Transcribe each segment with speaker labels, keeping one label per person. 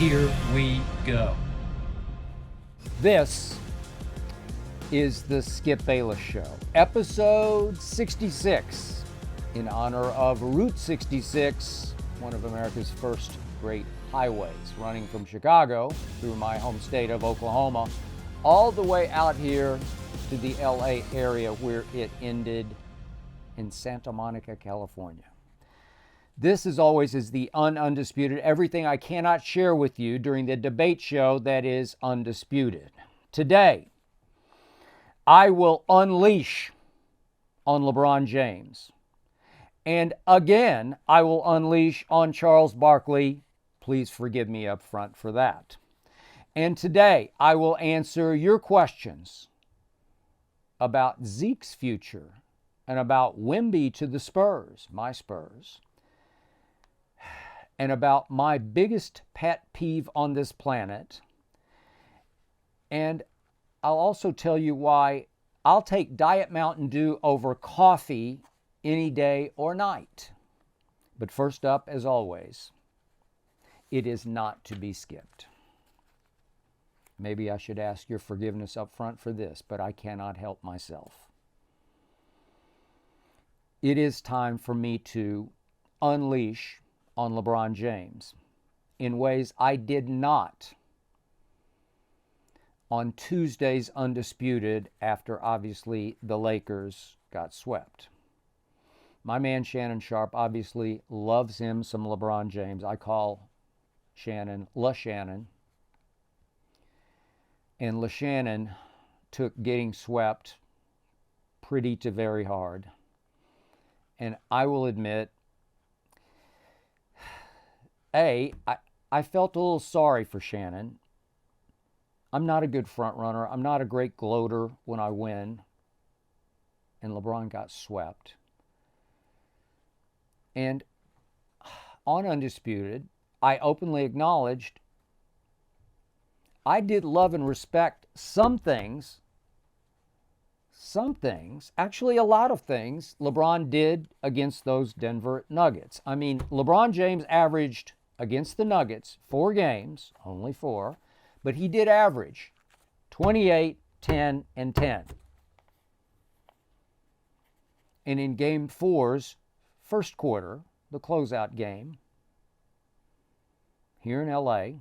Speaker 1: Here we go.
Speaker 2: This is the Skip Bayless Show, episode 66, in honor of Route 66, one of America's first great highways, running from Chicago through my home state of Oklahoma, all the way out here to the LA area where it ended in Santa Monica, California. This, as always, is the Undisputed, everything I cannot share with you during the debate show that is Undisputed. Today, I will unleash on LeBron James. And again, I will unleash on Charles Barkley. Please forgive me up front for that. And today, I will answer your questions about Zeke's future and about Wemby to the Spurs, my Spurs, and about my biggest pet peeve on this planet. And I'll also tell you why I'll take Diet Mountain Dew over coffee any day or night. But first up, as always, it is not to be skipped. Maybe I should ask your forgiveness up front for this, but I cannot help myself. It is time for me to unleash on LeBron James in ways I did not on Tuesday's Undisputed after, obviously, the Lakers got swept. My man Shannon Sharp obviously loves him some LeBron James. I call Shannon La Shannon. And La Shannon took getting swept pretty to very hard. And I will admit, I felt a little sorry for Shannon. I'm not a good front runner. I'm not a great gloater when I win. And LeBron got swept. And on Undisputed, I openly acknowledged I did love and respect some things, actually a lot of things LeBron did against those Denver Nuggets. I mean, LeBron James averaged against the Nuggets 4 games, only 4, but he did average 28, 10, and 10. And in Game 4's first quarter, the closeout game, here in LA,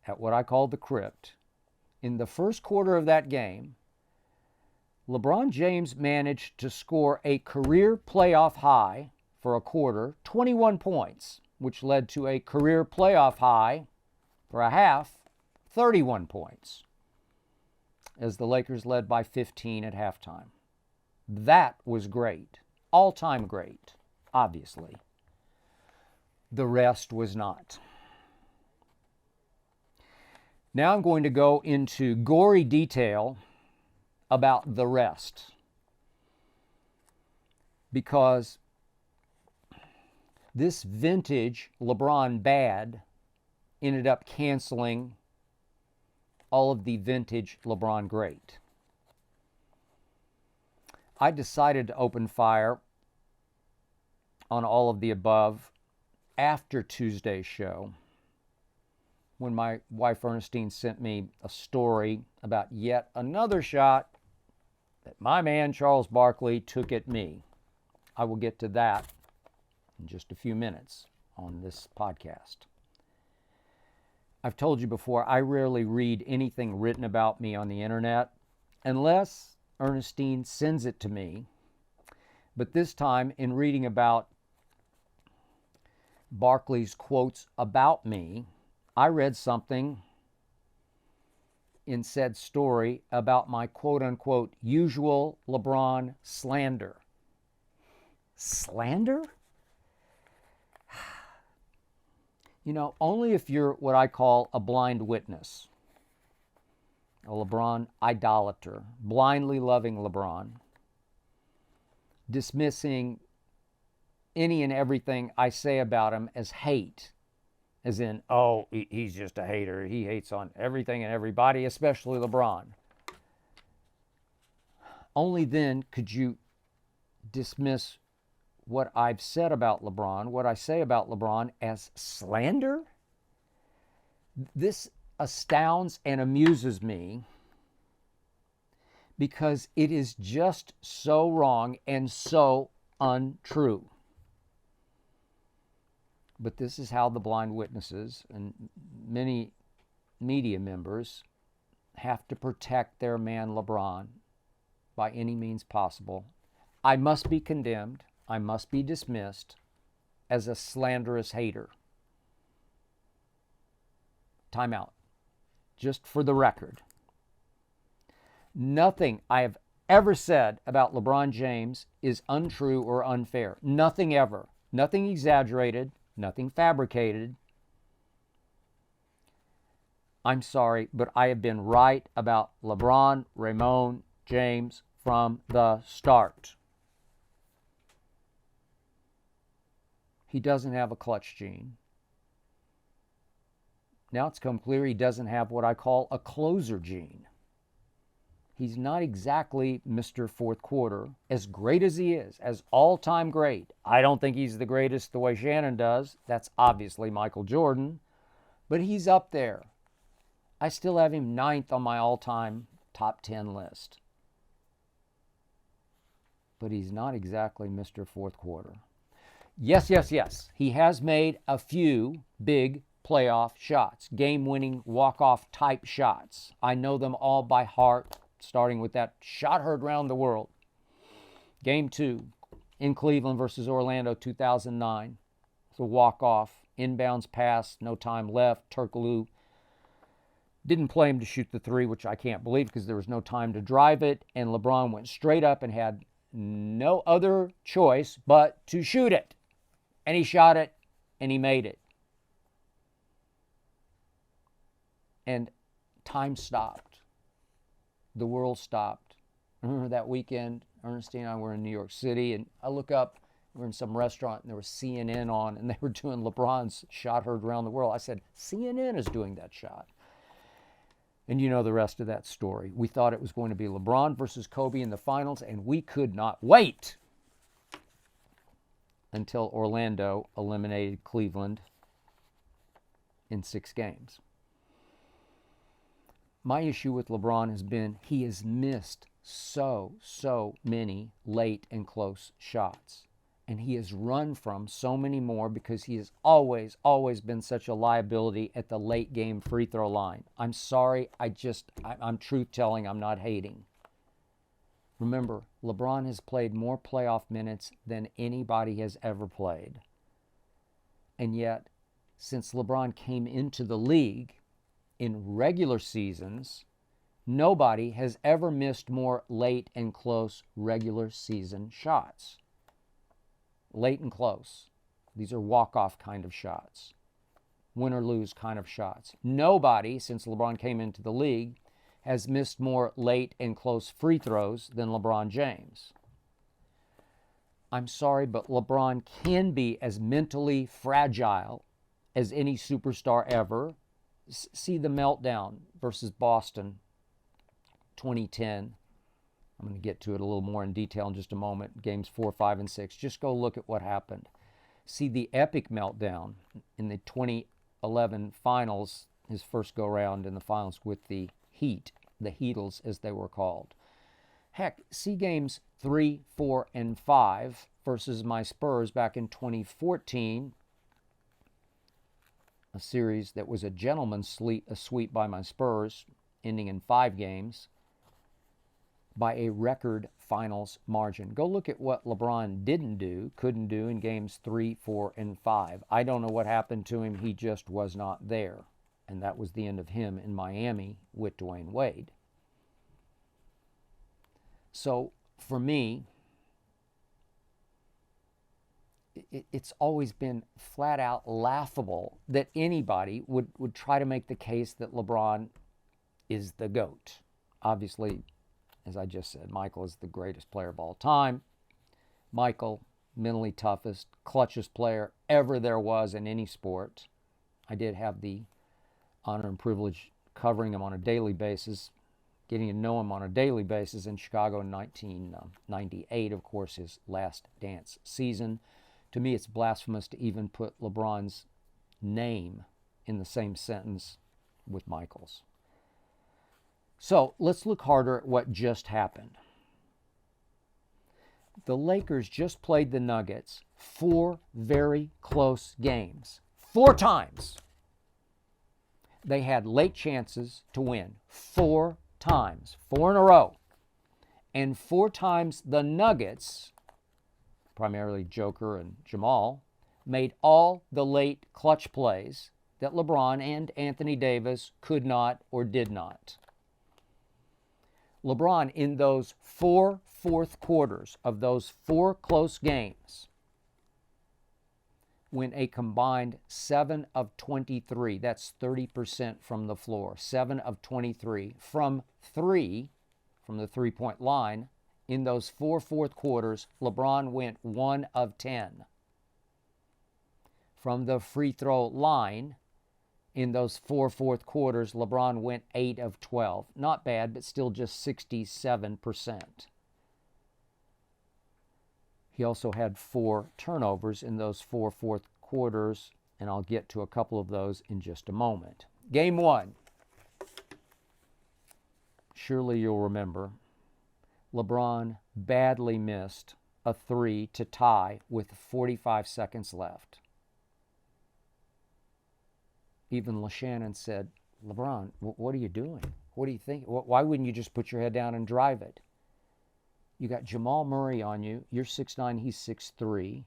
Speaker 2: at what I call the Crypt, in the first quarter of that game, LeBron James managed to score a career playoff high for a quarter, 21 points, which led to a career playoff high for a half, 31 points, as the Lakers led by 15 at halftime. That was great. All-time great, obviously. The rest was not. Now I'm going to go into gory detail about the rest, because this vintage LeBron bad ended up canceling all of the vintage LeBron great. I decided to open fire on all of the above after Tuesday's show, when my wife Ernestine sent me a story about yet another shot that my man Charles Barkley took at me. I will get to that in just a few minutes on this podcast. I've told you before, I rarely read anything written about me on the internet unless Ernestine sends it to me. But this time, in reading about Barkley's quotes about me, I read something in said story about my quote-unquote usual LeBron slander. Slander? You know, only if you're what I call a blind witness, a LeBron idolater, blindly loving LeBron, dismissing any and everything I say about him as hate, as in, oh, he's just a hater. He hates on everything and everybody, especially LeBron. Only then could you dismiss what I've said about LeBron, what I say about LeBron, as slander? This astounds and amuses me because it is just so wrong and so untrue. But this is how the blind witnesses and many media members have to protect their man LeBron by any means possible. I must be condemned. I must be dismissed as a slanderous hater. Time out. Just for the record. Nothing I have ever said about LeBron James is untrue or unfair. Nothing ever. Nothing exaggerated. Nothing fabricated. I'm sorry, but I have been right about LeBron Raymone James from the start. He doesn't have a clutch gene. Now it's come clear he doesn't have what I call a closer gene. He's not exactly Mr. Fourth Quarter, as great as he is, as all-time great. I don't think he's the greatest the way Shannon does. That's obviously Michael Jordan. But he's up there. I still have him 9th on my all-time top 10 list. But he's not exactly Mr. Fourth Quarter. Yes, yes, yes. He has made a few big playoff shots, game-winning, walk-off type shots. I know them all by heart, starting with that shot heard round the world. Game 2 in Cleveland versus Orlando, 2009. It's a walk-off, inbounds pass, no time left. Turkoglu didn't play him to shoot the three, which I can't believe because there was no time to drive it. And LeBron went straight up and had no other choice but to shoot it. And he shot it, and he made it. And time stopped. The world stopped. I remember that weekend, Ernestine and I were in New York City, and I look up, we're in some restaurant, and there was CNN on, and they were doing LeBron's shot heard around the world. I said, CNN is doing that shot. And you know the rest of that story. We thought it was going to be LeBron versus Kobe in the finals, and we could not wait until Orlando eliminated Cleveland in 6 games. My issue with LeBron has been he has missed so many late and close shots. And he has run from so many more because he has always been such a liability at the late game free throw line. I'm sorry, I'm truth telling, I'm not hating. Remember, LeBron has played more playoff minutes than anybody has ever played. And yet, since LeBron came into the league in regular seasons, nobody has ever missed more late and close regular season shots. Late and close. These are walk-off kind of shots. Win or lose kind of shots. Nobody, since LeBron came into the league, has missed more late and close free throws than LeBron James. I'm sorry, but LeBron can be as mentally fragile as any superstar ever. See the meltdown versus Boston 2010. I'm going to get to it a little more in detail in just a moment. Games 4, 5, and 6. Just go look at what happened. See the epic meltdown in the 2011 finals, his first go-round in the finals with the Heat, the Heatles as they were called. Heck, see games 3, 4, and 5 versus my Spurs back in 2014, a series that was a gentleman's sweep by my Spurs, ending in 5 games. By a record finals margin. Go look at what LeBron couldn't do in games 3, 4, and 5. I don't know what happened to him. He just was not there. And that was the end of him in Miami with Dwayne Wade. So, for me, it's always been flat out laughable that anybody would try to make the case that LeBron is the GOAT. Obviously, as I just said, Michael is the greatest player of all time. Michael, mentally toughest, clutchest player ever there was in any sport. I did have the honor and privilege covering him on a daily basis, getting to know him on a daily basis in Chicago in 1998, of course, his last dance season. To me, it's blasphemous to even put LeBron's name in the same sentence with Michaels. So let's look harder at what just happened. The Lakers just played the Nuggets 4 very close games. 4 times. They had late chances to win. 4 times. 4 in a row. And 4 times the Nuggets, primarily Joker and Jamal, made all the late clutch plays that LeBron and Anthony Davis could not or did not. LeBron, in those 4 fourth quarters of those 4 close games, went a combined 7 of 23. That's 30% from the floor. 7 of 23. From the three-point line, in those 4 fourth quarters, LeBron went 1 of 10. From the free throw line, in those 4 fourth quarters, LeBron went 8 of 12. Not bad, but still just 67%. He also had 4 turnovers in those 4 fourth quarters, and I'll get to a couple of those in just a moment. Game 1. Surely you'll remember, LeBron badly missed a 3 to tie with 45 seconds left. Even LeShannon said, LeBron, what are you doing? What do you think? Why wouldn't you just put your head down and drive it? You got Jamal Murray on you. You're 6'9", he's 6'3".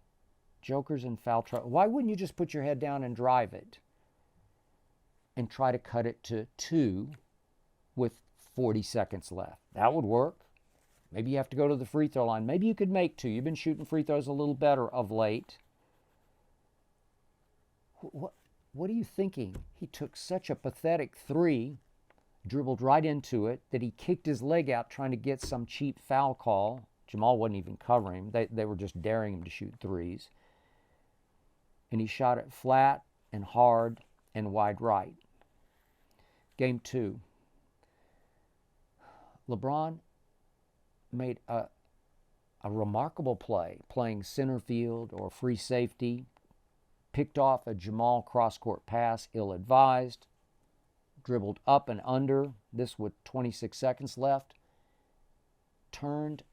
Speaker 2: Joker's in foul trouble. Why wouldn't you just put your head down and drive it and try to cut it to 2 with 40 seconds left? That would work. Maybe you have to go to the free throw line. Maybe you could make 2. You've been shooting free throws a little better of late. What are you thinking? He took such a pathetic 3, dribbled right into it, that he kicked his leg out trying to get some cheap foul call. Jamal wasn't even covering him. They were just daring him to shoot 3s. And he shot it flat and hard and wide right. Game 2. LeBron made a remarkable play, playing center field or free safety. Picked off a Jamal cross-court pass, ill-advised, dribbled up and under, this with 26 seconds left, turned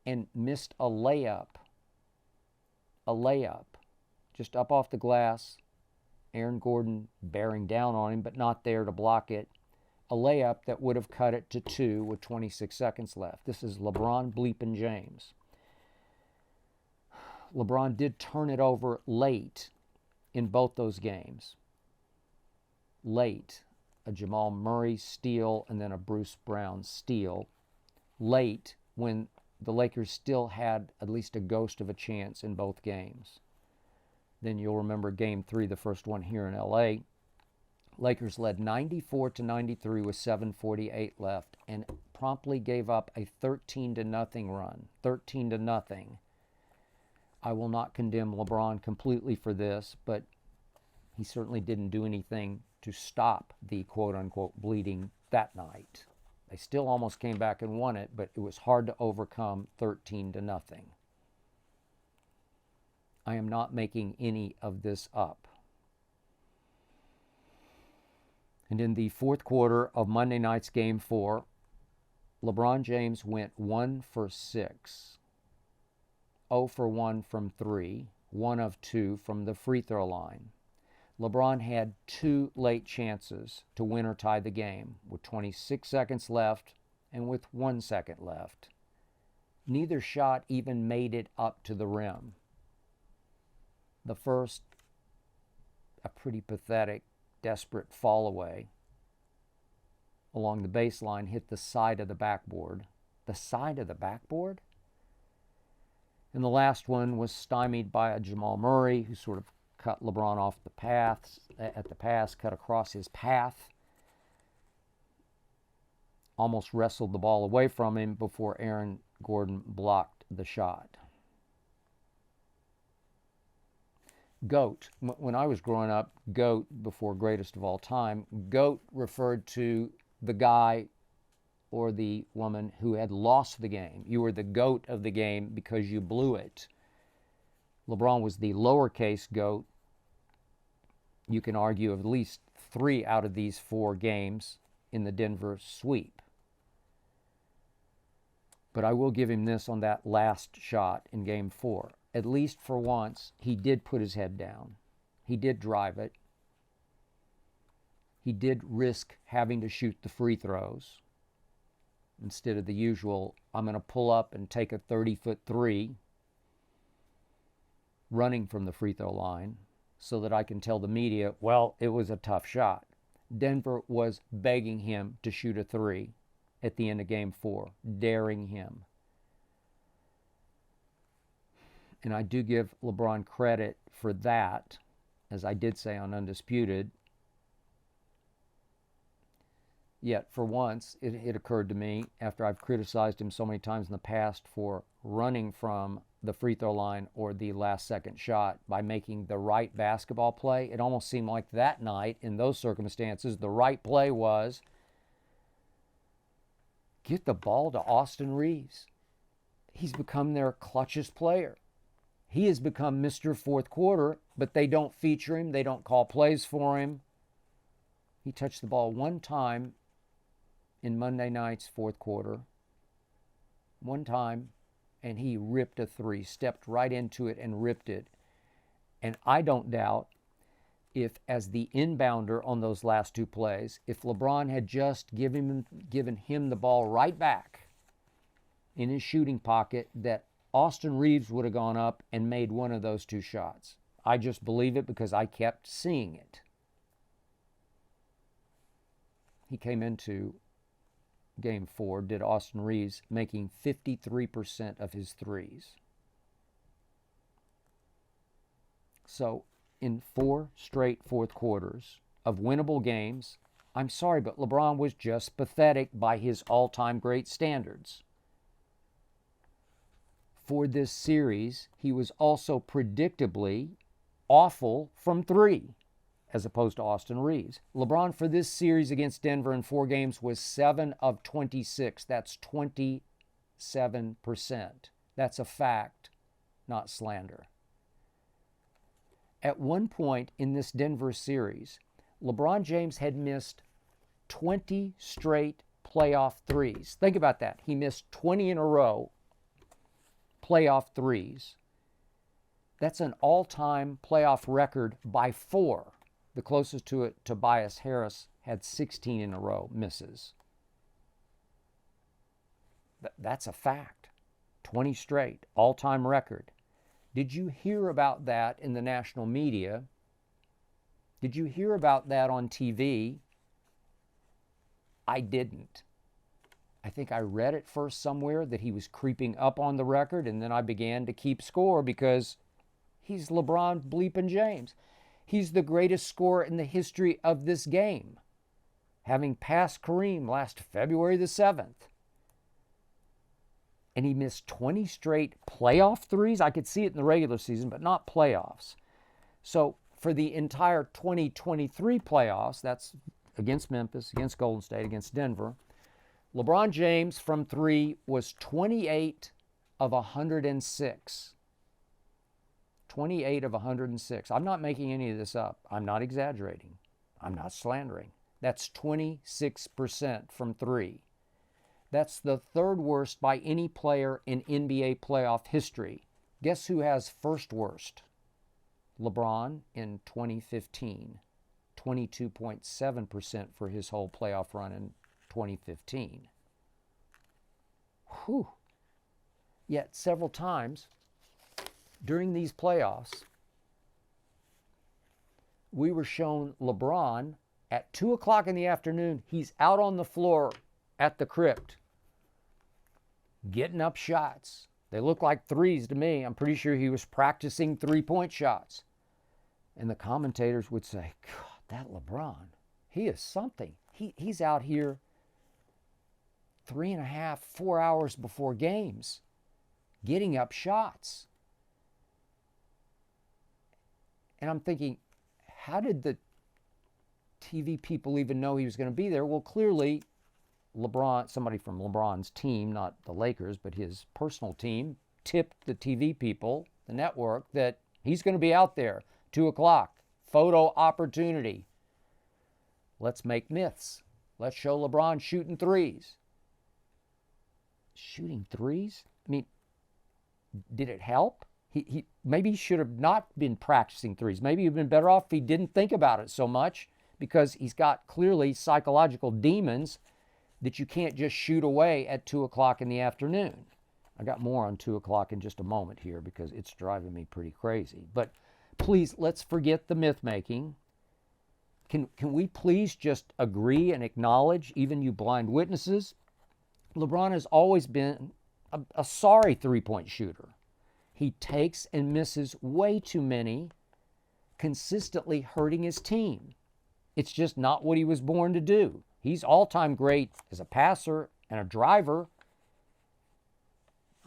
Speaker 2: and missed a layup, just up off the glass, Aaron Gordon bearing down on him, but not there to block it, a layup that would have cut it to 2 with 26 seconds left. This is LeBron bleeping James. LeBron did turn it over late in both those games. Late, a Jamal Murray steal and then a Bruce Brown steal. Late, when the Lakers still had at least a ghost of a chance in both games. Then you'll remember Game 3, the first one here in L.A. Lakers led 94-93 with 7:48 left and promptly gave up a 13-0 run. 13-0. I will not condemn LeBron completely for this, but he certainly didn't do anything to stop the quote-unquote bleeding that night. They still almost came back and won it, but it was hard to overcome 13-0. I am not making any of this up. And in the fourth quarter of Monday night's Game 4, LeBron James went 1 for 6. 0 for 1 from 3, 1 of 2 from the free throw line. LeBron had 2 late chances to win or tie the game with 26 seconds left and with 1 second left. Neither shot even made it up to the rim. The first, a pretty pathetic, desperate fall away along the baseline, hit the side of the backboard. The side of the backboard? And the last one was stymied by a Jamal Murray who sort of cut LeBron off the path, cut across his path, almost wrestled the ball away from him before Aaron Gordon blocked the shot. GOAT. When I was growing up, GOAT, before greatest of all time, GOAT referred to the guy or the woman who had lost the game. You were the GOAT of the game because you blew it. LeBron was the lowercase GOAT. You can argue of at least 3 out of these 4 games in the Denver sweep. But I will give him this on that last shot in Game 4. At least for once, he did put his head down. He did drive it. He did risk having to shoot the free throws instead of the usual, I'm going to pull up and take a 30-foot three running from the free throw line so that I can tell the media, well, it was a tough shot. Denver was begging him to shoot a 3 at the end of Game 4, daring him. And I do give LeBron credit for that, as I did say on Undisputed. Yet, for once, it occurred to me, after I've criticized him so many times in the past for running from the free throw line or the last-second shot by making the right basketball play, it almost seemed like that night, in those circumstances, the right play was get the ball to Austin Reeves. He's become their clutchest player. He has become Mr. Fourth Quarter, but they don't feature him. They don't call plays for him. He touched the ball one time in Monday night's fourth quarter. One time, and he ripped a 3, stepped right into it and ripped it. And I don't doubt if, as the inbounder on those last 2 plays, if LeBron had just given him the ball right back in his shooting pocket, that Austin Reeves would have gone up and made one of those 2 shots. I just believe it because I kept seeing it. He came into Game 4, did Austin Reeves, making 53% of his threes. So, in 4 straight fourth quarters of winnable games, I'm sorry, but LeBron was just pathetic by his all-time great standards. For this series, he was also predictably awful from 3, as opposed to Austin Reeves. LeBron for this series against Denver in 4 games was 7 of 26. That's 27%. That's a fact, not slander. At one point in this Denver series, LeBron James had missed 20 straight playoff threes. Think about that. He missed 20 in a row playoff threes. That's an all-time playoff record by 4. The closest to it, Tobias Harris, had 16 in a row misses. That's a fact. 20 straight, all-time record. Did you hear about that in the national media? Did you hear about that on TV? I didn't. I think I read it first somewhere that he was creeping up on the record, and then I began to keep score because he's LeBron bleeping James. He's the greatest scorer in the history of this game, having passed Kareem last February the 7th. And he missed 20 straight playoff threes. I could see it in the regular season, but not playoffs. So for the entire 2023 playoffs, that's against Memphis, against Golden State, against Denver, LeBron James from 3 was 28 of 106. 28 of 106. I'm not making any of this up. I'm not exaggerating. I'm not slandering. That's 26% from 3. That's the 3rd worst by any player in NBA playoff history. Guess who has 1st worst? LeBron in 2015. 22.7% for his whole playoff run in 2015. Whew. Yet several times during these playoffs, we were shown LeBron at 2 o'clock in the afternoon. He's out on the floor at the crypt, getting up shots. They look like threes to me. I'm pretty sure he was practicing 3-point shots. And the commentators would say, God, that LeBron, he is something. He's out here 3.5, 4 hours before games, getting up shots. And I'm thinking, how did the TV people even know he was going to be there? Well, clearly, LeBron, somebody from LeBron's team, not the Lakers, but his personal team, tipped the TV people, the network, that he's going to be out there, 2 o'clock, photo opportunity. Let's make myths. Let's show LeBron shooting threes. Shooting threes? I mean, did it help? He maybe he should have not been practicing threes. Maybe he'd been better off if he didn't think about it so much, because he's got clearly psychological demons that you can't just shoot away at 2 o'clock in the afternoon. I got more on 2 o'clock in just a moment here because it's driving me pretty crazy. But please, let's forget the myth making. Can we please just agree and acknowledge, even you blind witnesses, LeBron has always been a sorry three-point shooter. He takes and misses way too many, consistently hurting his team. It's just not what he was born to do. He's all-time great as a passer and a driver.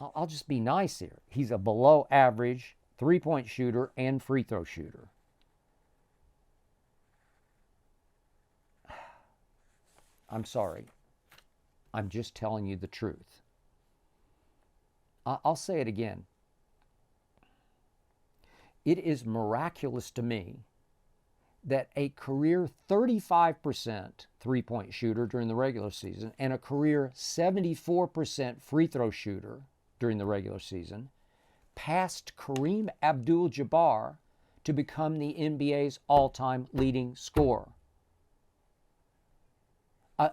Speaker 2: I'll just be nice here. He's a below-average three-point shooter and free throw shooter. I'm sorry. I'm just telling you the truth. I'll say it again. It is miraculous to me that a career 35% three-point shooter during the regular season and a career 74% free throw shooter during the regular season passed Kareem Abdul-Jabbar to become the NBA's all-time leading scorer.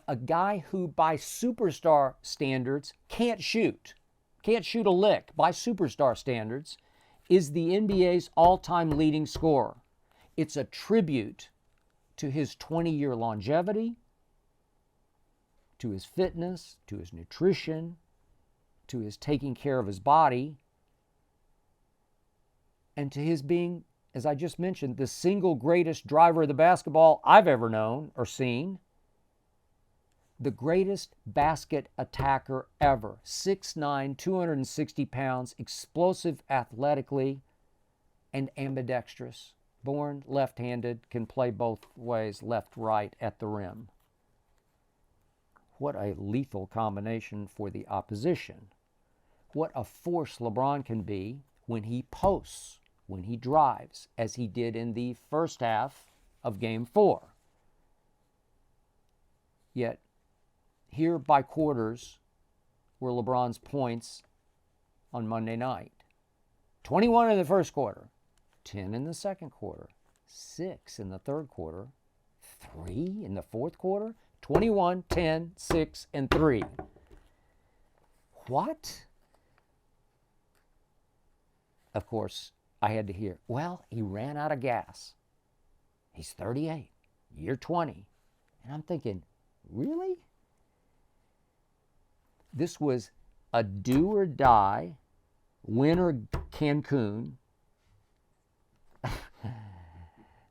Speaker 2: A guy who by superstar standards can't shoot a lick by superstar standards, is the NBA's all-time leading scorer. It's a tribute to his 20-year longevity, to his fitness, to his nutrition, to his taking care of his body, and to his being, as I just mentioned, the single greatest driver of the basketball I've ever known or seen. The greatest basket attacker ever. 6'9", 260 pounds, explosive athletically, and ambidextrous. Born left-handed, can play both ways, left, right, at the rim. What a lethal combination for the opposition. What a force LeBron can be when he posts, when he drives, as he did in the first half of Game 4. Yet, here by quarters were LeBron's points on Monday night. 21 in the first quarter, 10 in the second quarter, 6 in the third quarter, 3 in the fourth quarter, 21, 10, 6, and 3. What? Of course, I had to hear, well, he ran out of gas. He's 38, year 20. And I'm thinking, really? This was a do or die, win or Cancun.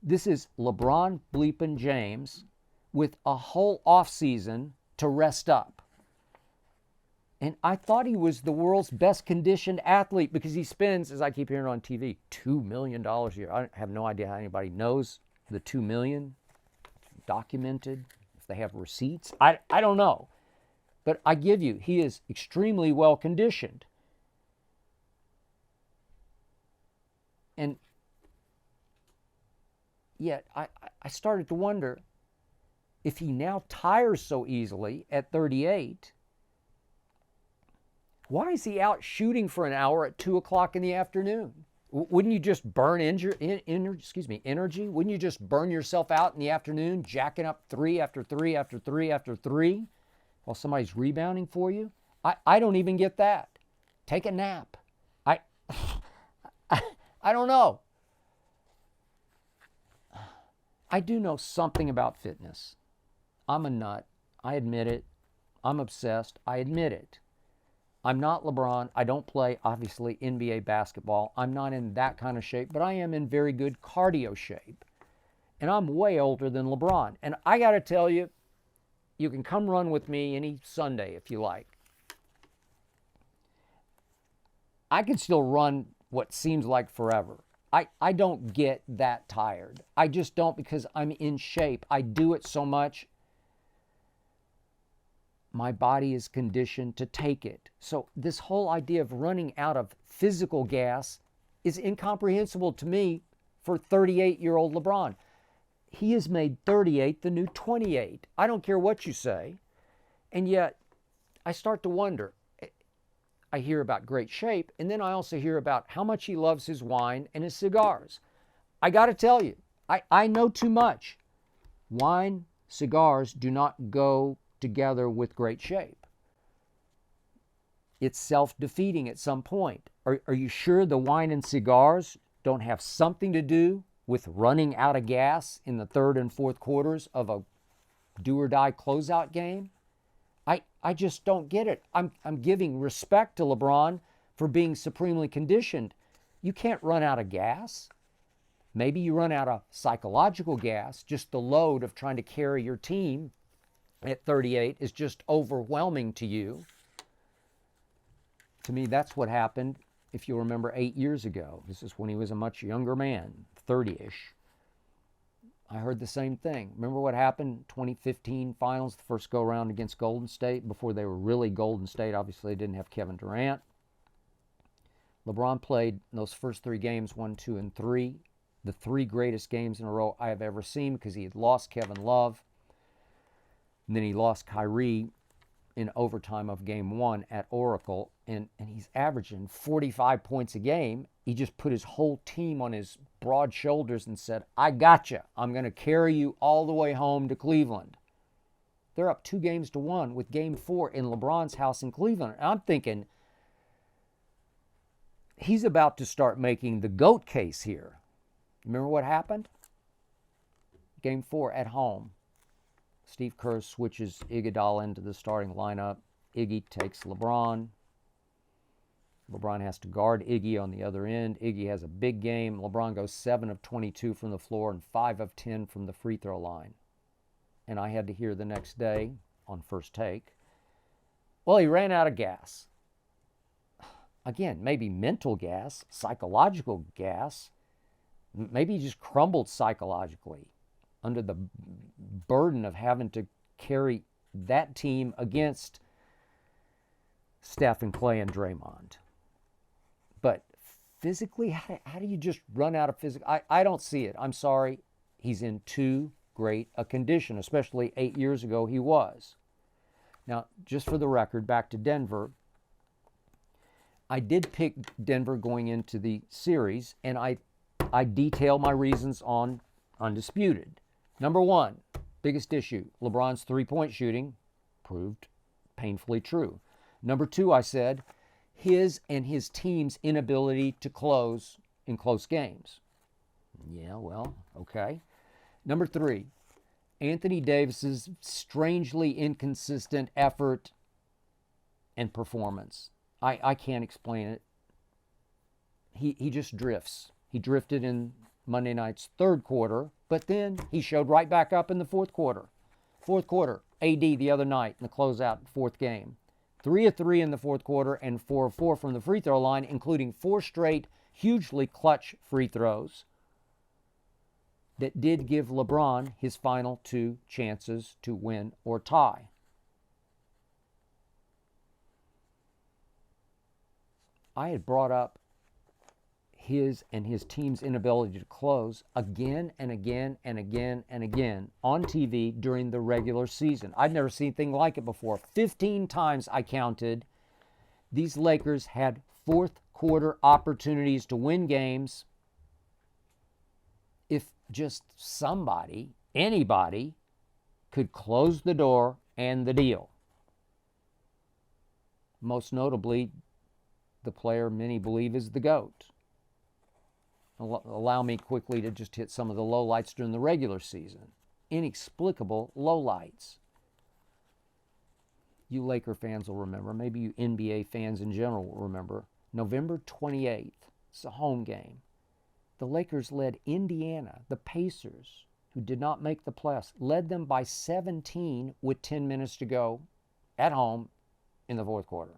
Speaker 2: This is LeBron bleeping James with a whole offseason to rest up. And I thought he was the world's best conditioned athlete because he spends, as I keep hearing on TV, $2 million a year. I have no idea how anybody knows the $2 million, documented, if they have receipts. I don't know. But I give you, he is extremely well conditioned. And yet I started to wonder if he now tires so easily at 38, why is he out shooting for an hour at 2 o'clock in the afternoon? Wouldn't you just burn energy? Wouldn't you just burn yourself out in the afternoon, jacking up 3 after 3 after 3 after 3? While somebody's rebounding for you? I don't even get that. Take a nap. I don't know. I do know something about fitness. I'm a nut. I admit it. I'm obsessed. I admit it. I'm not LeBron. I don't play, obviously, NBA basketball. I'm not in that kind of shape, but I am in very good cardio shape. And I'm way older than LeBron. And I got to tell you, you can come run with me any Sunday if you like. I can still run what seems like forever. I don't get that tired. I just don't, because I'm in shape. I do it so much. My body is conditioned to take it. So this whole idea of running out of physical gas is incomprehensible to me for 38-year-old LeBron. he has made 38 the new 28. I don't care what you say. And yet, I start to wonder. I hear about great shape, and then I also hear about how much he loves his wine and his cigars. I got to tell you, I know too much. Wine, cigars do not go together with great shape. It's self-defeating at some point. Are you sure the wine and cigars don't have something to do with running out of gas in the third and fourth quarters of a do-or-die closeout game? I just don't get it. I'm giving respect to LeBron for being supremely conditioned. You can't run out of gas. Maybe you run out of psychological gas. Just the load of trying to carry your team at 38 is just overwhelming to you. To me, that's what happened, if you'll remember, 8 years ago. This is when he was a much younger man, 30-ish. I heard the same thing. Remember what happened 2015 finals, the first go-around against Golden State, before they were really Golden State. Obviously, they didn't have Kevin Durant. LeBron played those first 3 games, 1, 2, and 3, the 3 greatest games in a row I have ever seen, because he had lost Kevin Love, and then he lost Kyrie in overtime of game 1 at Oracle, and he's averaging 45 points a game. He just put his whole team on his broad shoulders and said, I got you. I'm going to carry you all the way home to Cleveland. They're up 2-1 with game 4 in LeBron's house in Cleveland. And I'm thinking, he's about to start making the GOAT case here. Remember what happened? Game 4 at home. Steve Kerr switches Iguodala into the starting lineup. Iggy takes LeBron. LeBron has to guard Iggy on the other end. Iggy has a big game. LeBron goes 7 of 22 from the floor and 5 of 10 from the free throw line. And I had to hear the next day on First Take, well, he ran out of gas. Again, maybe mental gas, psychological gas. Maybe he just crumbled psychologically under the burden of having to carry that team against Steph and Clay and Draymond. But physically, how do you just run out of physical? I don't see it. I'm sorry. He's in too great a condition, especially 8 years ago he was. Now, just for the record, back to Denver. I did pick Denver going into the series, and I detail my reasons on Undisputed. Number 1, biggest issue, LeBron's three-point shooting proved painfully true. Number 2, I said, his and his team's inability to close in close games. Yeah, well, okay. Number 3, Anthony Davis's strangely inconsistent effort and performance. I can't explain it. He just drifts. He drifted in Monday night's third quarter, but then he showed right back up in the fourth quarter. Fourth quarter, AD the other night in the closeout fourth game. 3 of 3 in the fourth quarter and 4 of 4 from the free throw line, including 4 straight hugely clutch free throws that did give LeBron his final 2 chances to win or tie. I had brought up his and his team's inability to close again and again and again and again on TV during the regular season. I'd never seen anything like it before. 15 times I counted. These Lakers had fourth quarter opportunities to win games if just somebody, anybody, could close the door and the deal. Most notably, the player many believe is the GOAT. Allow me quickly to just hit some of the lowlights during the regular season. Inexplicable lowlights. You Laker fans will remember, maybe you NBA fans in general will remember, November 28th, it's a home game. The Lakers led Indiana, the Pacers, who did not make the playoffs, led them by 17 with 10 minutes to go at home in the fourth quarter.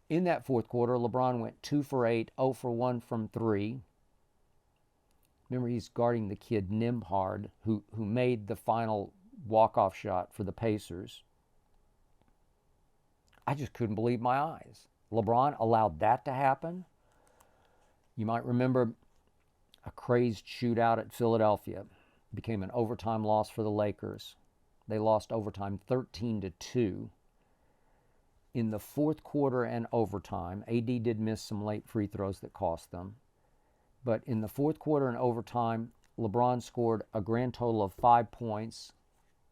Speaker 2: In that fourth quarter, LeBron went 2 for 8, 0 for 1 from 3. Remember, he's guarding the kid Nembhard, who made the final walk-off shot for the Pacers. I just couldn't believe my eyes. LeBron allowed that to happen. You might remember a crazed shootout at Philadelphia. became an overtime loss for the Lakers. They lost overtime 13-2. In the fourth quarter and overtime, AD did miss some late free throws that cost them. But in the fourth quarter and overtime, LeBron scored a grand total of 5 points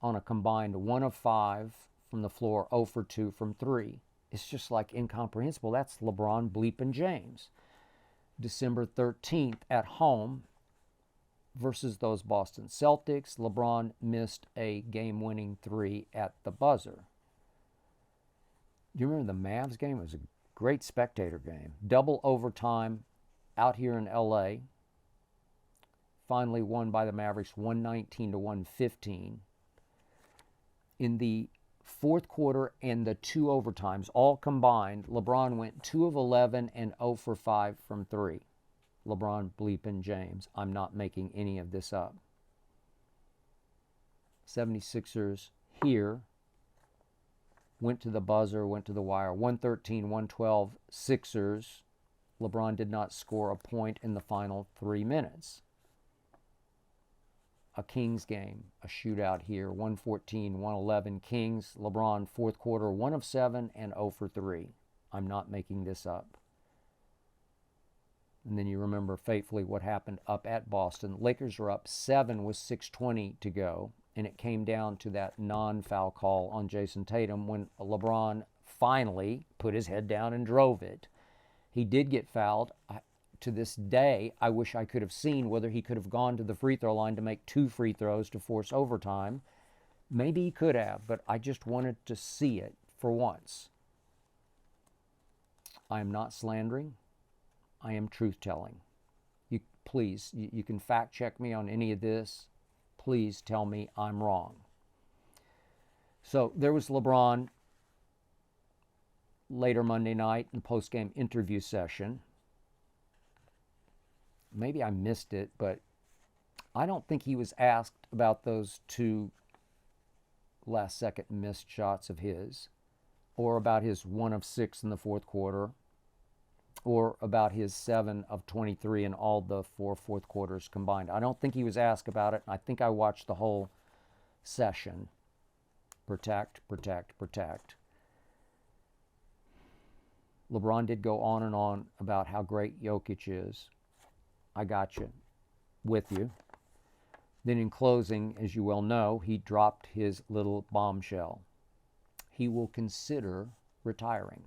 Speaker 2: on a combined 1 of 5 from the floor, 0 for 2 from 3. It's just like incomprehensible. That's LeBron bleeping James. December 13th at home versus those Boston Celtics, LeBron missed a game-winning 3 at the buzzer. Do you remember the Mavs game? It was a great spectator game. Double overtime out here in LA. Finally won by the Mavericks 119-115. In the fourth quarter and the 2 overtimes, all combined, LeBron went 2 of 11 and 0 for 5 from 3. LeBron bleeping James. I'm not making any of this up. 76ers here. Went to the buzzer, went to the wire. 113-112 Sixers. LeBron did not score a point in the final 3 minutes. A Kings game, a shootout here. 114-111 Kings. LeBron, fourth quarter, 1 of 7 and 0 for 3. I'm not making this up. And then you remember faithfully what happened up at Boston. Lakers are up 7 with 6:20 to go. And it came down to that non-foul call on Jason Tatum when LeBron finally put his head down and drove it. He did get fouled. To this day, I wish I could have seen whether he could have gone to the free throw line to make 2 free throws to force overtime. Maybe he could have, but I just wanted to see it for once. I am not slandering. I am truth-telling. Please, you can fact-check me on any of this. Please tell me I'm wrong. So there was LeBron later Monday night in the post-game interview session. Maybe I missed it, but I don't think he was asked about those 2 last-second missed shots of his, or about his 1 of 6 in the fourth quarter, or about his 7 of 23 in all the 4 fourth quarters combined. I don't think he was asked about it. I think I watched the whole session. Protect, protect, protect. LeBron did go on and on about how great Jokic is. I got you. With you. Then in closing, as you well know, he dropped his little bombshell. He will consider retiring.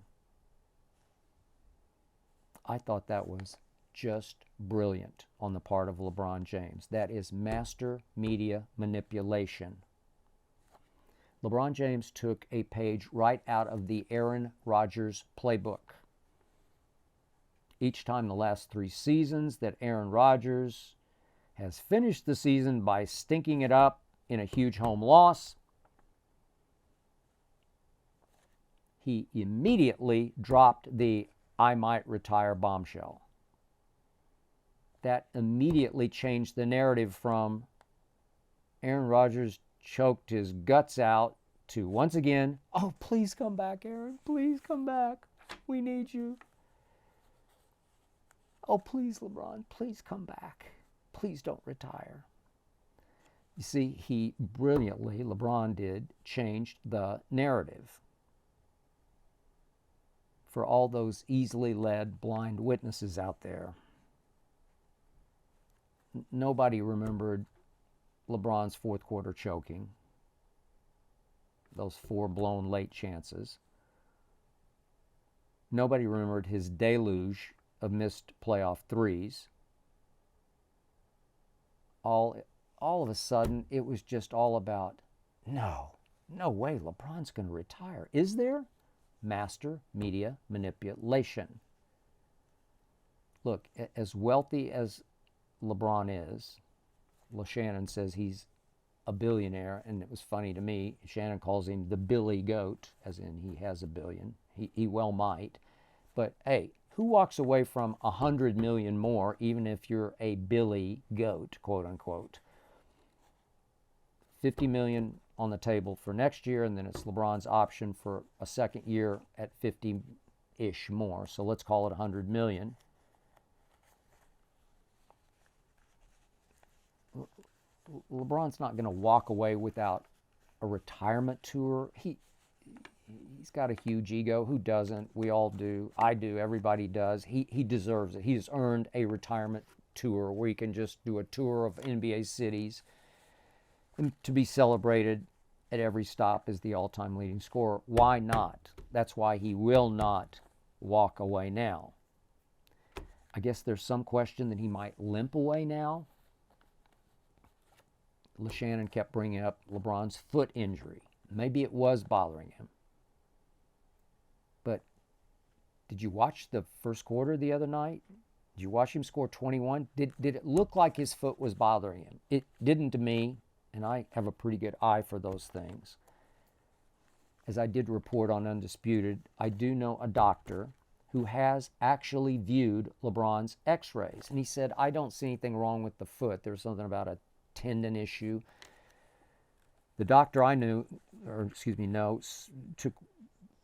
Speaker 2: I thought that was just brilliant on the part of LeBron James. That is master media manipulation. LeBron James took a page right out of the Aaron Rodgers playbook. Each time the last 3 seasons that Aaron Rodgers has finished the season by stinking it up in a huge home loss, he immediately dropped the I might retire bombshell. That immediately changed the narrative from Aaron Rodgers choked his guts out to once again, oh, please come back, Aaron. Please come back. We need you. Oh, please, LeBron, please come back. Please don't retire. You see, he brilliantly, LeBron did, changed the narrative. For all those easily led blind witnesses out there, nobody remembered LeBron's fourth quarter choking, those 4 blown late chances. Nobody remembered his deluge of missed playoff threes. All of a sudden, it was just all about, no way, LeBron's going to retire. Is there? Master media manipulation. Look, as wealthy as LeBron is, Shannon says he's a billionaire, and it was funny to me. Shannon calls him the Billy Goat, as in he has $1 billion. He well might. But hey, who walks away from $100 million more, even if you're a Billy Goat, quote unquote? $50 million on the table for next year, and then it's LeBron's option for a second year at 50-ish more. So let's call it $100 million. LeBron's not going to walk away without a retirement tour. He's got a huge ego. Who doesn't? We all do. I do. Everybody does. He deserves it. He has earned a retirement tour where he can just do a tour of NBA cities and to be celebrated at every stop as the all-time leading scorer. Why not? That's why he will not walk away now. I guess there's some question that he might limp away now. LeShannon kept bringing up LeBron's foot injury. Maybe it was bothering him. But did you watch the first quarter the other night? Did you watch him score 21? Did it look like his foot was bothering him? It didn't to me, and I have a pretty good eye for those things. As I did report on Undisputed, I do know a doctor who has actually viewed LeBron's x-rays. And he said, I don't see anything wrong with the foot. There's something about a tendon issue. The doctor I knew, took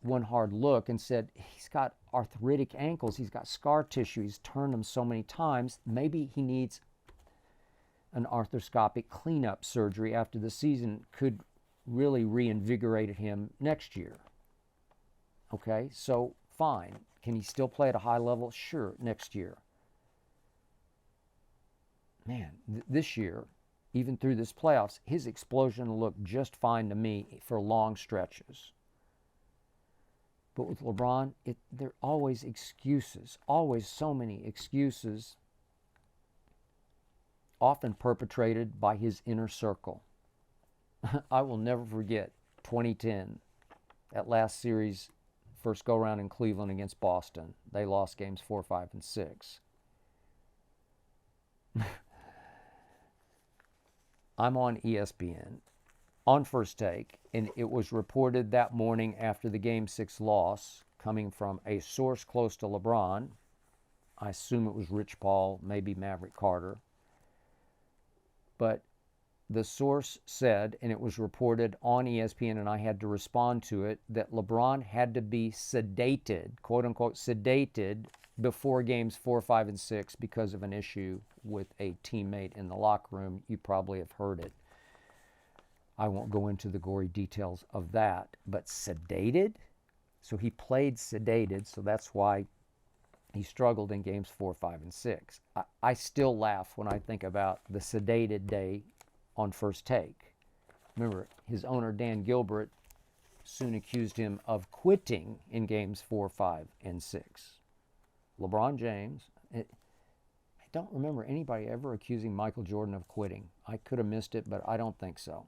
Speaker 2: one hard look and said, he's got arthritic ankles. He's got scar tissue. He's turned them so many times. Maybe he needs an arthroscopic cleanup surgery after the season. Could really reinvigorate him next year. Okay, so fine. Can he still play at a high level? Sure, next year. Man, this year, even through this playoffs, his explosion looked just fine to me for long stretches. But with LeBron, there are always excuses, always so many excuses, often perpetrated by his inner circle. I will never forget 2010, that last series, first go-around in Cleveland against Boston. They lost games 4, 5, and 6. I'm on ESPN on First Take, and it was reported that morning after the Game 6 loss, coming from a source close to LeBron. I assume it was Rich Paul, maybe Maverick Carter. But the source said, and it was reported on ESPN, and I had to respond to it, that LeBron had to be sedated, quote-unquote sedated, before games 4, 5, and 6 because of an issue with a teammate in the locker room. You probably have heard it. I won't go into the gory details of that. But sedated? So he played sedated, so that's why he struggled in games 4, 5, and 6. I still laugh when I think about the sedated day on First Take. Remember, his owner, Dan Gilbert, soon accused him of quitting in games 4, 5, and 6. LeBron James, I don't remember anybody ever accusing Michael Jordan of quitting. I could have missed it, but I don't think so.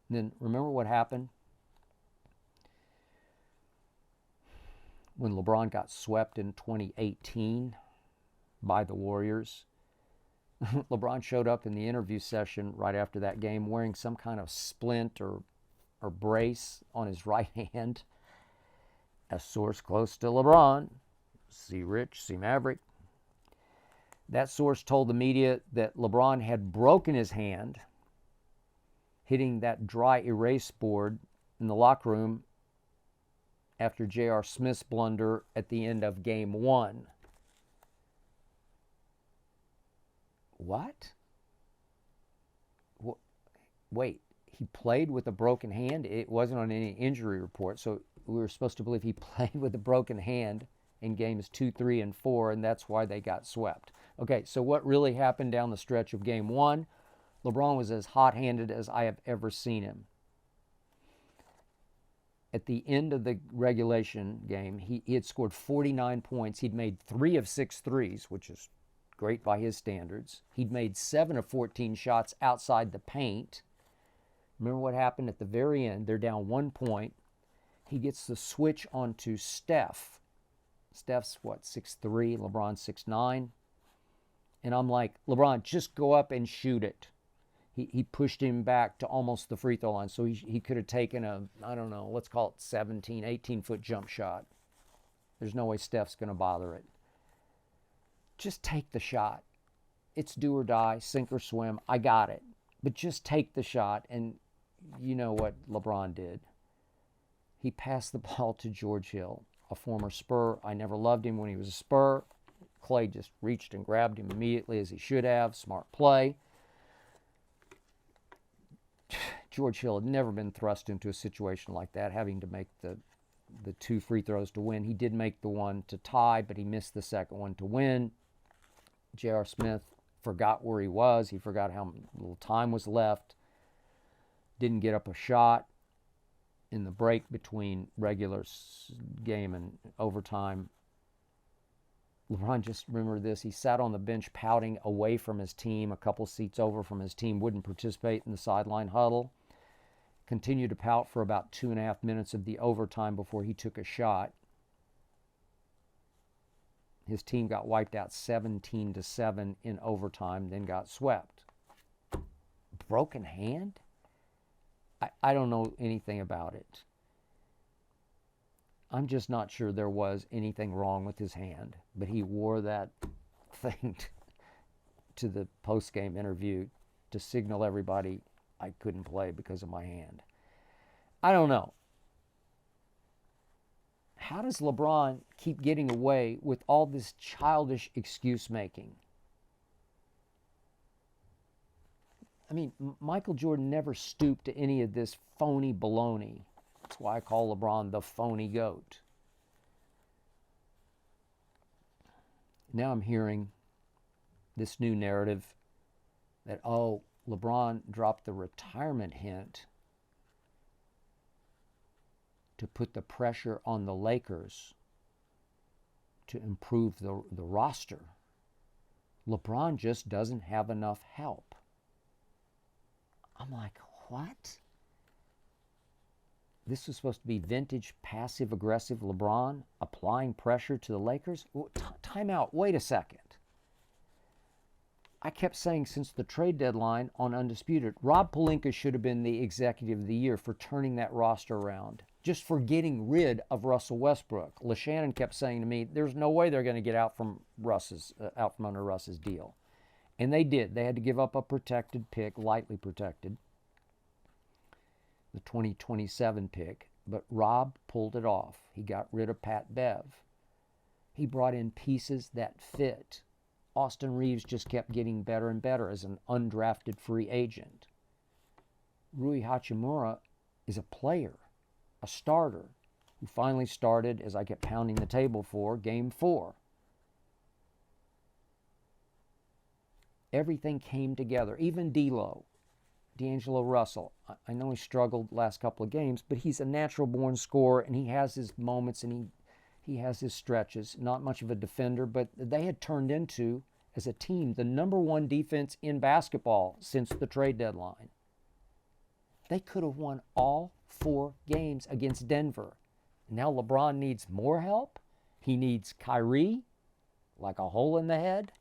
Speaker 2: And then remember what happened when LeBron got swept in 2018 by the Warriors? LeBron showed up in the interview session right after that game wearing some kind of splint or brace on his right hand. A source close to LeBron, see Rich, see Maverick. That source told the media that LeBron had broken his hand hitting that dry erase board in the locker room after J.R. Smith's blunder at the end of Game 1. What? Wait, he played with a broken hand? It wasn't on any injury report, so we were supposed to believe he played with a broken hand in games 2, 3, and 4, and that's why they got swept. Okay, so what really happened down the stretch of Game 1? LeBron was as hot-handed as I have ever seen him. At the end of the regulation game, he had scored 49 points. He'd made 3 of 6 threes, which is great by his standards. He'd made 7 of 14 shots outside the paint. Remember what happened at the very end? They're down 1 point. He gets the switch onto Steph. Steph's, 6'3", LeBron's 6'9". And I'm like, LeBron, just go up and shoot it. He pushed him back to almost the free throw line, so he could have taken a, I don't know, let's call it 17, 18-foot jump shot. There's no way Steph's going to bother it. Just take the shot. It's do or die, sink or swim. I got it. But just take the shot, and you know what LeBron did. He passed the ball to George Hill, a former Spur. I never loved him when he was a Spur. Clay just reached and grabbed him immediately as he should have. Smart play. George Hill had never been thrust into a situation like that, having to make the 2 free throws to win. He did make the one to tie, but he missed the second one to win. J.R. Smith forgot where he was. He forgot how little time was left. Didn't get up a shot in the break between regular game and overtime. LeBron, just remember this, he sat on the bench pouting away from his team, a couple seats over from his team, wouldn't participate in the sideline huddle. Continued to pout for about 2.5 minutes of the overtime before he took a shot. His team got wiped out 17-7 in overtime, then got swept. Broken hand? I don't know anything about it. I'm just not sure there was anything wrong with his hand, but he wore that thing to the post-game interview to signal everybody I couldn't play because of my hand. I don't know. How does LeBron keep getting away with all this childish excuse making? I mean, Michael Jordan never stooped to any of this phony baloney. That's why I call LeBron the phony goat. Now I'm hearing this new narrative that, oh, LeBron dropped the retirement hint to put the pressure on the Lakers to improve the roster. LeBron just doesn't have enough help. I'm like, what? This was supposed to be vintage passive-aggressive LeBron applying pressure to the Lakers? Time out. Wait a second. I kept saying since the trade deadline on Undisputed, Rob Pelinka should have been the executive of the year for turning that roster around, just for getting rid of Russell Westbrook. LeShannon kept saying to me, there's no way they're going to get out from under Russ's deal. And they did. They had to give up a protected pick, lightly protected, the 2027 pick. But Rob pulled it off. He got rid of Pat Bev. He brought in pieces that fit. Austin Reeves just kept getting better and better as an undrafted free agent. Rui Hachimura is a player, a starter, who finally started, as I kept pounding the table for, Game 4. Everything came together. Even D'Angelo Russell. I know he struggled last couple of games, but he's a natural-born scorer, and he has his moments, and he has his stretches. Not much of a defender, but they had turned into, as a team, the #1 defense in basketball since the trade deadline. They could have won all 4 games against Denver. Now LeBron needs more help. He needs Kyrie, like a hole in the head.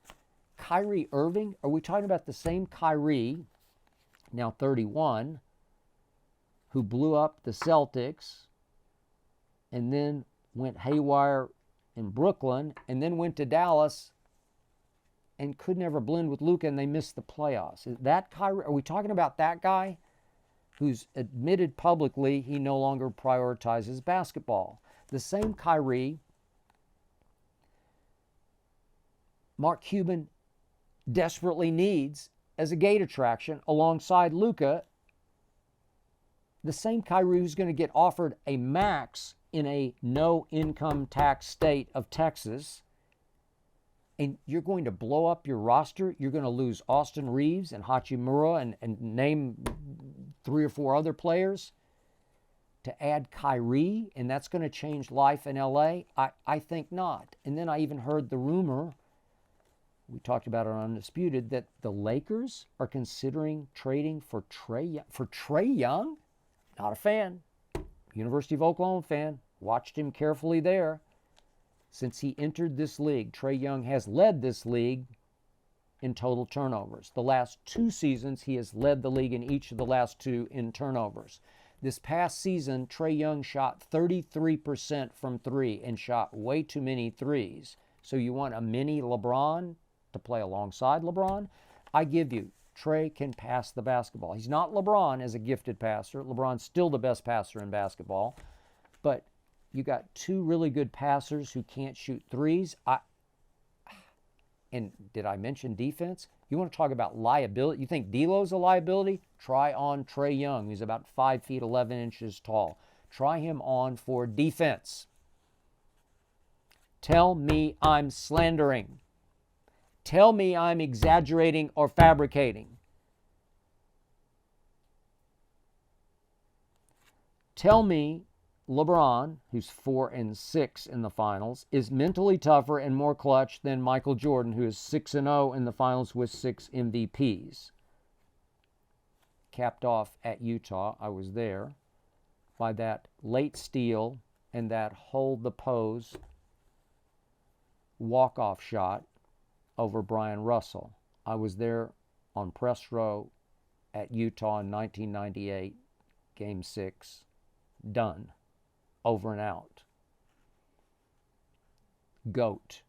Speaker 2: Kyrie Irving, are we talking about the same Kyrie, now 31, who blew up the Celtics and then went haywire in Brooklyn and then went to Dallas and could never blend with Luka and they missed the playoffs? Is that Kyrie? Are we talking about that guy who's admitted publicly he no longer prioritizes basketball? The same Kyrie Mark Cuban desperately needs as a gate attraction alongside Luka. The same Kyrie who's going to get offered a max in a no income tax state of Texas, and you're going to blow up your roster. You're going to lose Austin Reeves and Hachimura and name 3 or 4 other players to add Kyrie, and that's going to change life in LA? I think not. And then I even heard the rumor, we talked about it on Undisputed, that the Lakers are considering trading for Trae Young. Not a fan. University of Oklahoma fan. Watched him carefully there. Since he entered this league, Trae Young has led this league in total turnovers. The last 2 seasons, he has led the league in each of the last 2 in turnovers. This past season, Trae Young shot 33% from 3 and shot way too many threes. So you want a mini LeBron to play alongside LeBron? I give you, Trae can pass the basketball. He's not LeBron as a gifted passer. LeBron's still the best passer in basketball. But you got 2 really good passers who can't shoot threes. And did I mention defense? You want to talk about liability? You think D'Lo's a liability? Try on Trae Young, who's about 5 feet 11 inches tall. Try him on for defense. Tell me I'm slandering. Tell me I'm exaggerating or fabricating. Tell me LeBron, who's 4-6 in the finals, is mentally tougher and more clutch than Michael Jordan, who is 6-0 in the finals with 6 MVPs. Capped off at Utah, I was there, by that late steal and that hold the pose walk-off shot over Brian Russell. I was there on press row at Utah in 1998, Game 6. Done. Over and out. GOAT.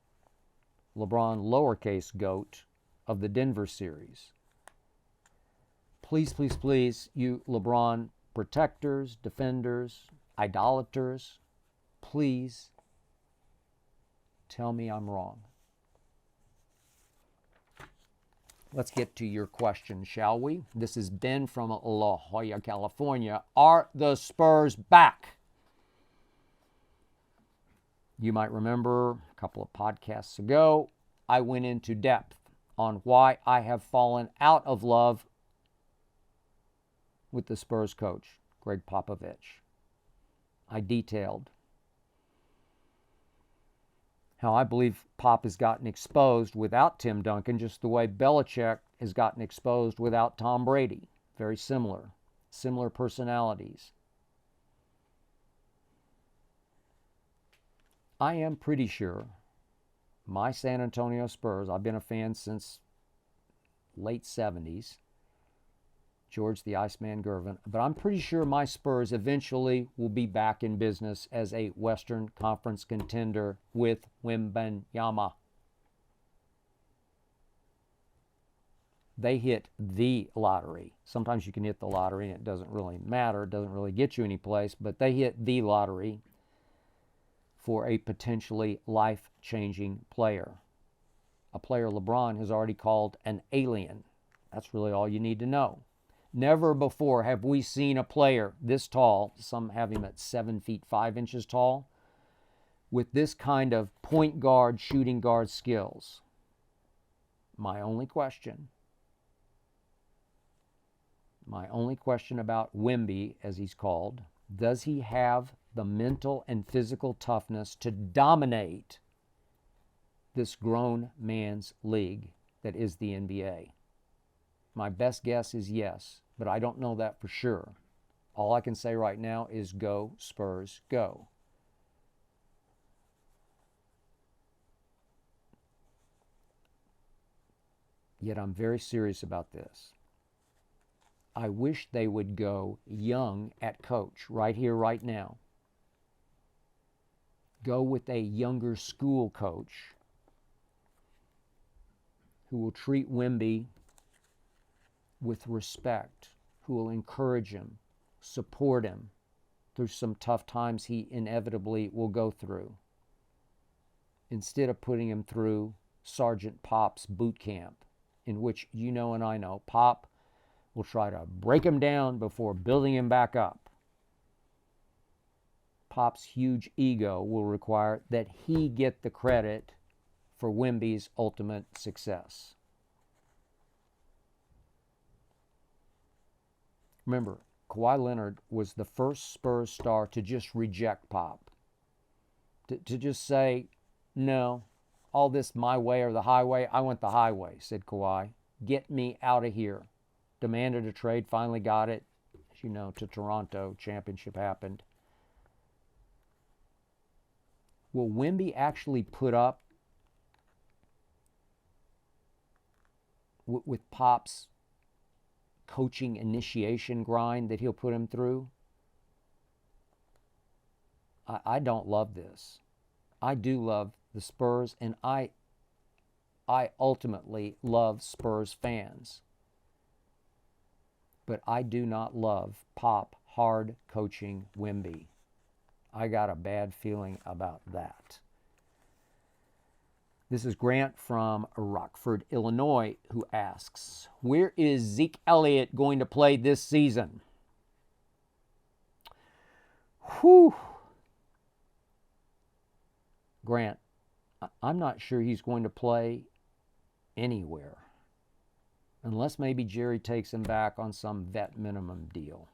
Speaker 2: LeBron, lowercase GOAT of the Denver series. Please, please, please, you LeBron protectors, defenders, idolaters, please tell me I'm wrong. Let's get to your question, shall we? This is Ben from La Jolla, California. Are the Spurs back? You might remember a couple of podcasts ago, I went into depth on why I have fallen out of love with the Spurs coach, Greg Popovich. I detailed how I believe Pop has gotten exposed without Tim Duncan, just the way Belichick has gotten exposed without Tom Brady. Very similar personalities. I am pretty sure my San Antonio Spurs, I've been a fan since late 70s, George the Iceman Gervin, but I'm pretty sure my Spurs eventually will be back in business as a Western Conference contender with Wembanyama. They hit the lottery. Sometimes you can hit the lottery and it doesn't really matter, it doesn't really get you any place, but they hit the lottery for a potentially life-changing player. A player LeBron has already called an alien. That's really all you need to know. Never before have we seen a player this tall, some have him at 7 feet 5 inches tall, with this kind of point guard, shooting guard skills. My only question about Wemby, as he's called, does he have the mental and physical toughness to dominate this grown man's league that is the NBA? My best guess is yes, but I don't know that for sure. All I can say right now is go, Spurs, go. Yet I'm very serious about this. I wish they would go young at coach right here, right now. Go with a younger school coach who will treat Wemby with respect, who will encourage him, support him through some tough times he inevitably will go through, instead of putting him through Sergeant Pop's boot camp, in which you know and I know Pop will try to break him down before building him back up. Pop's huge ego will require that he get the credit for Wemby's ultimate success. Remember, Kawhi Leonard was the first Spurs star to just reject Pop. To just say, no, all this my way or the highway, I want the highway, said Kawhi. Get me out of here. Demanded a trade, finally got it, as you know, to Toronto. Championship happened. Will Wemby actually put up with Pop's coaching initiation grind that he'll put him through? I don't love this. I do love the Spurs, and I ultimately love Spurs fans. But I do not love Pop hard coaching Wemby. I got a bad feeling about that. This is Grant from Rockford, Illinois, who asks, where is Zeke Elliott going to play this season? Whew. Grant, I'm not sure he's going to play anywhere, unless maybe Jerry takes him back on some vet minimum deal.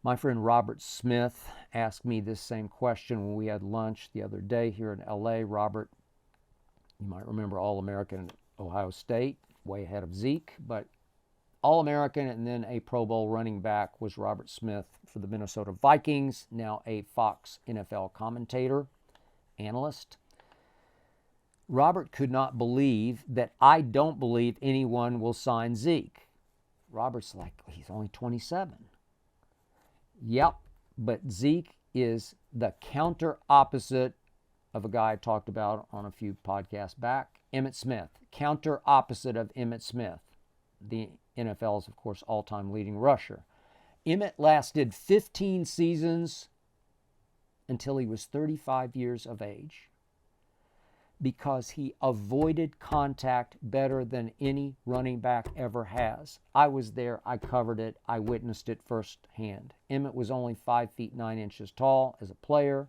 Speaker 2: My friend Robert Smith asked me this same question when we had lunch the other day here in LA. Robert, you might remember All-American at Ohio State, way ahead of Zeke, but All-American and then a Pro Bowl running back was Robert Smith for the Minnesota Vikings, now a Fox NFL commentator, analyst. Robert could not believe that I don't believe anyone will sign Zeke. Robert's like, he's only 27. Yep, but Zeke is the counter opposite of a guy I talked about on a few podcasts back, Emmitt Smith. Counter opposite of Emmitt Smith, the NFL's, of course, all-time leading rusher. Emmitt lasted 15 seasons until he was 35 years of age, because he avoided contact better than any running back ever has. I was there. I covered it. I witnessed it firsthand. Emmitt was only 5 feet 9 inches tall as a player.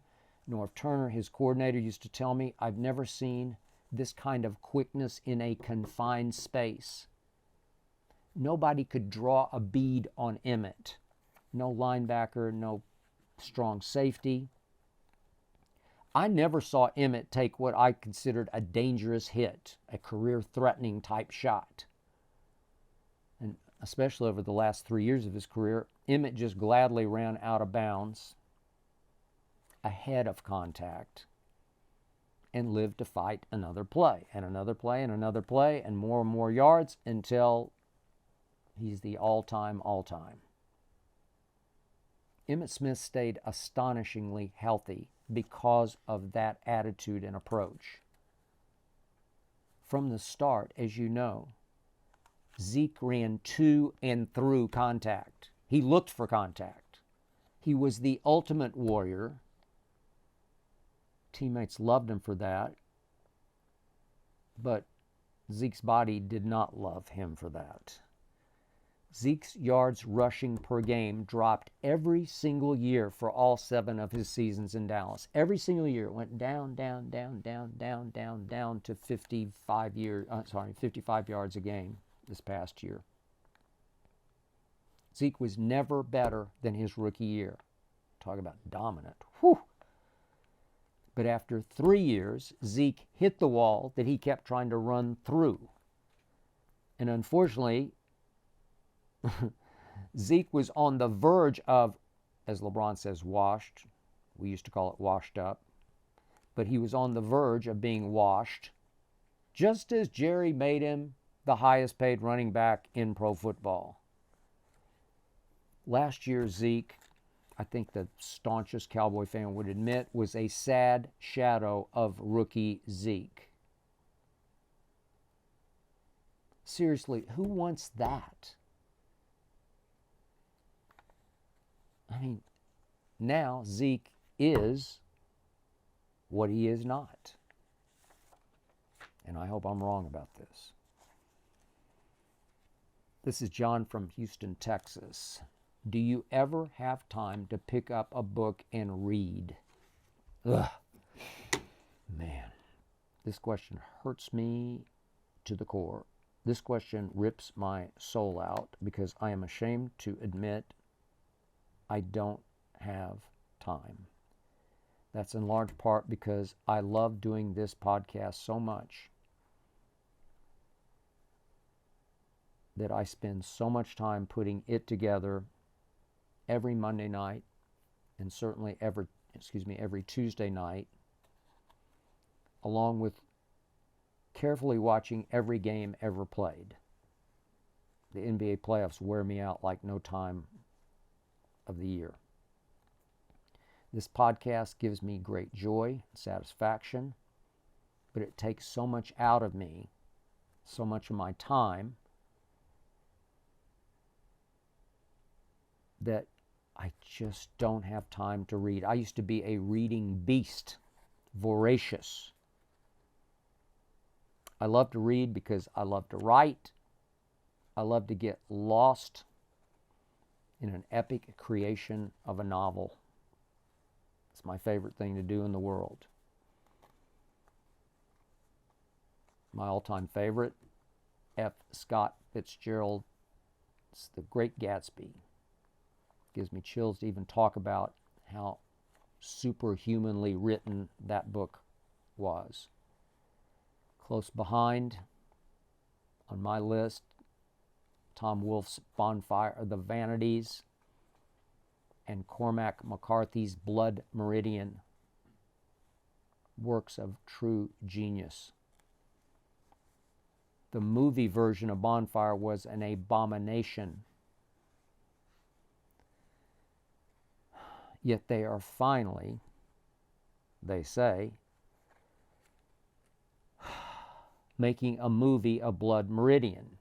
Speaker 2: Norv Turner, his coordinator, used to tell me, I've never seen this kind of quickness in a confined space. Nobody could draw a bead on Emmitt. No linebacker, no strong safety. I never saw Emmitt take what I considered a dangerous hit, a career-threatening type shot. And especially over the last 3 years of his career, Emmitt just gladly ran out of bounds ahead of contact and lived to fight another play and another play and another play and more yards until he's the all-time. Emmitt Smith stayed astonishingly healthy because of that attitude and approach. From the start, as you know, Zeke ran to and through contact. He looked for contact. He was the ultimate warrior. Teammates loved him for that. But Zeke's body did not love him for that. Zeke's yards rushing per game dropped every single year for all 7 of his seasons in Dallas. Every single year it went down to 55 yards a game this past year. Zeke was never better than his rookie year. Talk about dominant. Whew. But after 3 years, Zeke hit the wall that he kept trying to run through. And unfortunately, Zeke was on the verge of, as LeBron says, washed. We used to call it washed up. But he was on the verge of being washed, just as Jerry made him the highest paid running back in pro football. Last year, Zeke, I think the staunchest Cowboy fan would admit, was a sad shadow of rookie Zeke. Seriously, who wants that? I mean, now Zeke is what he is not. And I hope I'm wrong about this. This is John from Houston, Texas. Do you ever have time to pick up a book and read? Ugh. Man, this question hurts me to the core. This question rips my soul out because I am ashamed to admit I don't have time. That's in large part because I love doing this podcast so much that I spend so much time putting it together every Monday night and certainly every Tuesday night, along with carefully watching every game ever played. The NBA playoffs wear me out like no time of the year. This podcast gives me great joy and satisfaction, but it takes so much out of me, so much of my time, that I just don't have time to read. I used to be a reading beast, voracious. I love to read because I love to write. I love to get lost in an epic creation of a novel. It's my favorite thing to do in the world. My all-time favorite, F. Scott Fitzgerald's The Great Gatsby. Gives me chills to even talk about how superhumanly written that book was. Close behind on my list, Tom Wolfe's Bonfire of the Vanities and Cormac McCarthy's Blood Meridian. Works of true genius. The movie version of Bonfire was an abomination. Yet they are finally, they say, making a movie of Blood Meridian,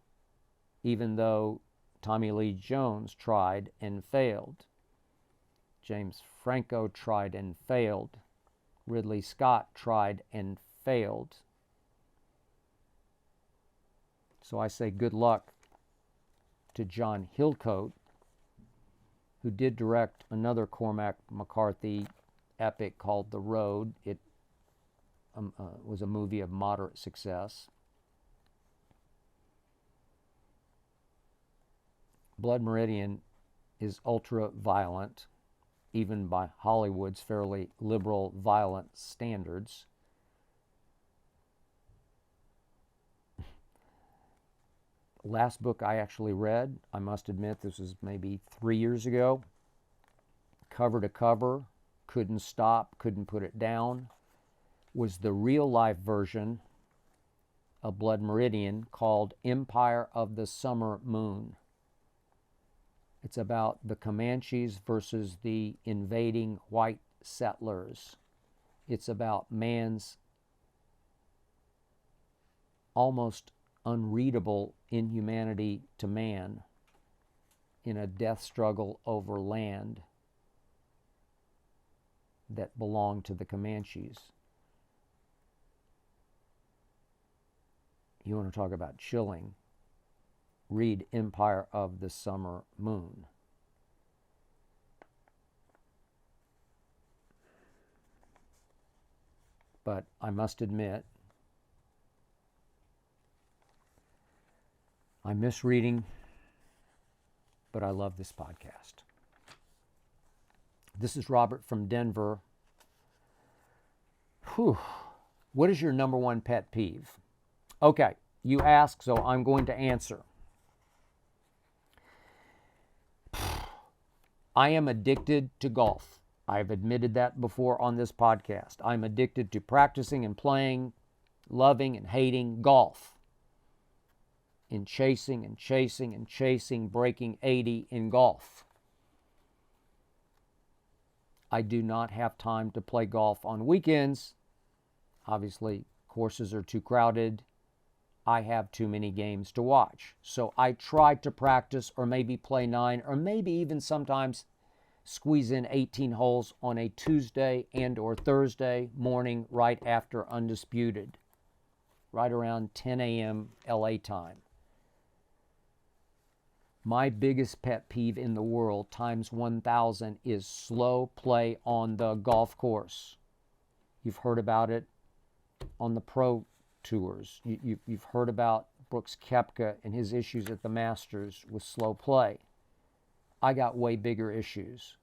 Speaker 2: even though Tommy Lee Jones tried and failed. James Franco tried and failed. Ridley Scott tried and failed. So I say good luck to John Hillcoat, who did direct another Cormac McCarthy epic called The Road. It was a movie of moderate success. Blood Meridian is ultra-violent, even by Hollywood's fairly liberal, violent standards. Last book I actually read, I must admit this was maybe 3 years ago, cover to cover, couldn't stop, couldn't put it down, was the real-life version of Blood Meridian called Empire of the Summer Moon. It's about the Comanches versus the invading white settlers. It's about man's almost unreadable inhumanity to man in a death struggle over land that belonged to the Comanches. You want to talk about chilling? Read Empire of the Summer Moon. But I must admit, I miss reading, but I love this podcast. This is Robert from Denver. Whew. What is your number one pet peeve? Okay, you ask, so I'm going to answer. I am addicted to golf. I've admitted that before on this podcast. I'm addicted to practicing and playing, loving and hating golf. In chasing and chasing and chasing, breaking 80 in golf. I do not have time to play golf on weekends. Obviously, courses are too crowded. I have too many games to watch. So I try to practice or maybe play 9 or maybe even sometimes squeeze in 18 holes on a Tuesday and or Thursday morning right after Undisputed, right around 10 a.m. LA time. My biggest pet peeve in the world, times 1,000, is slow play on the golf course. You've heard about it on the pro tours. You've heard about Brooks Koepka and his issues at the Masters with slow play. I got way bigger issues.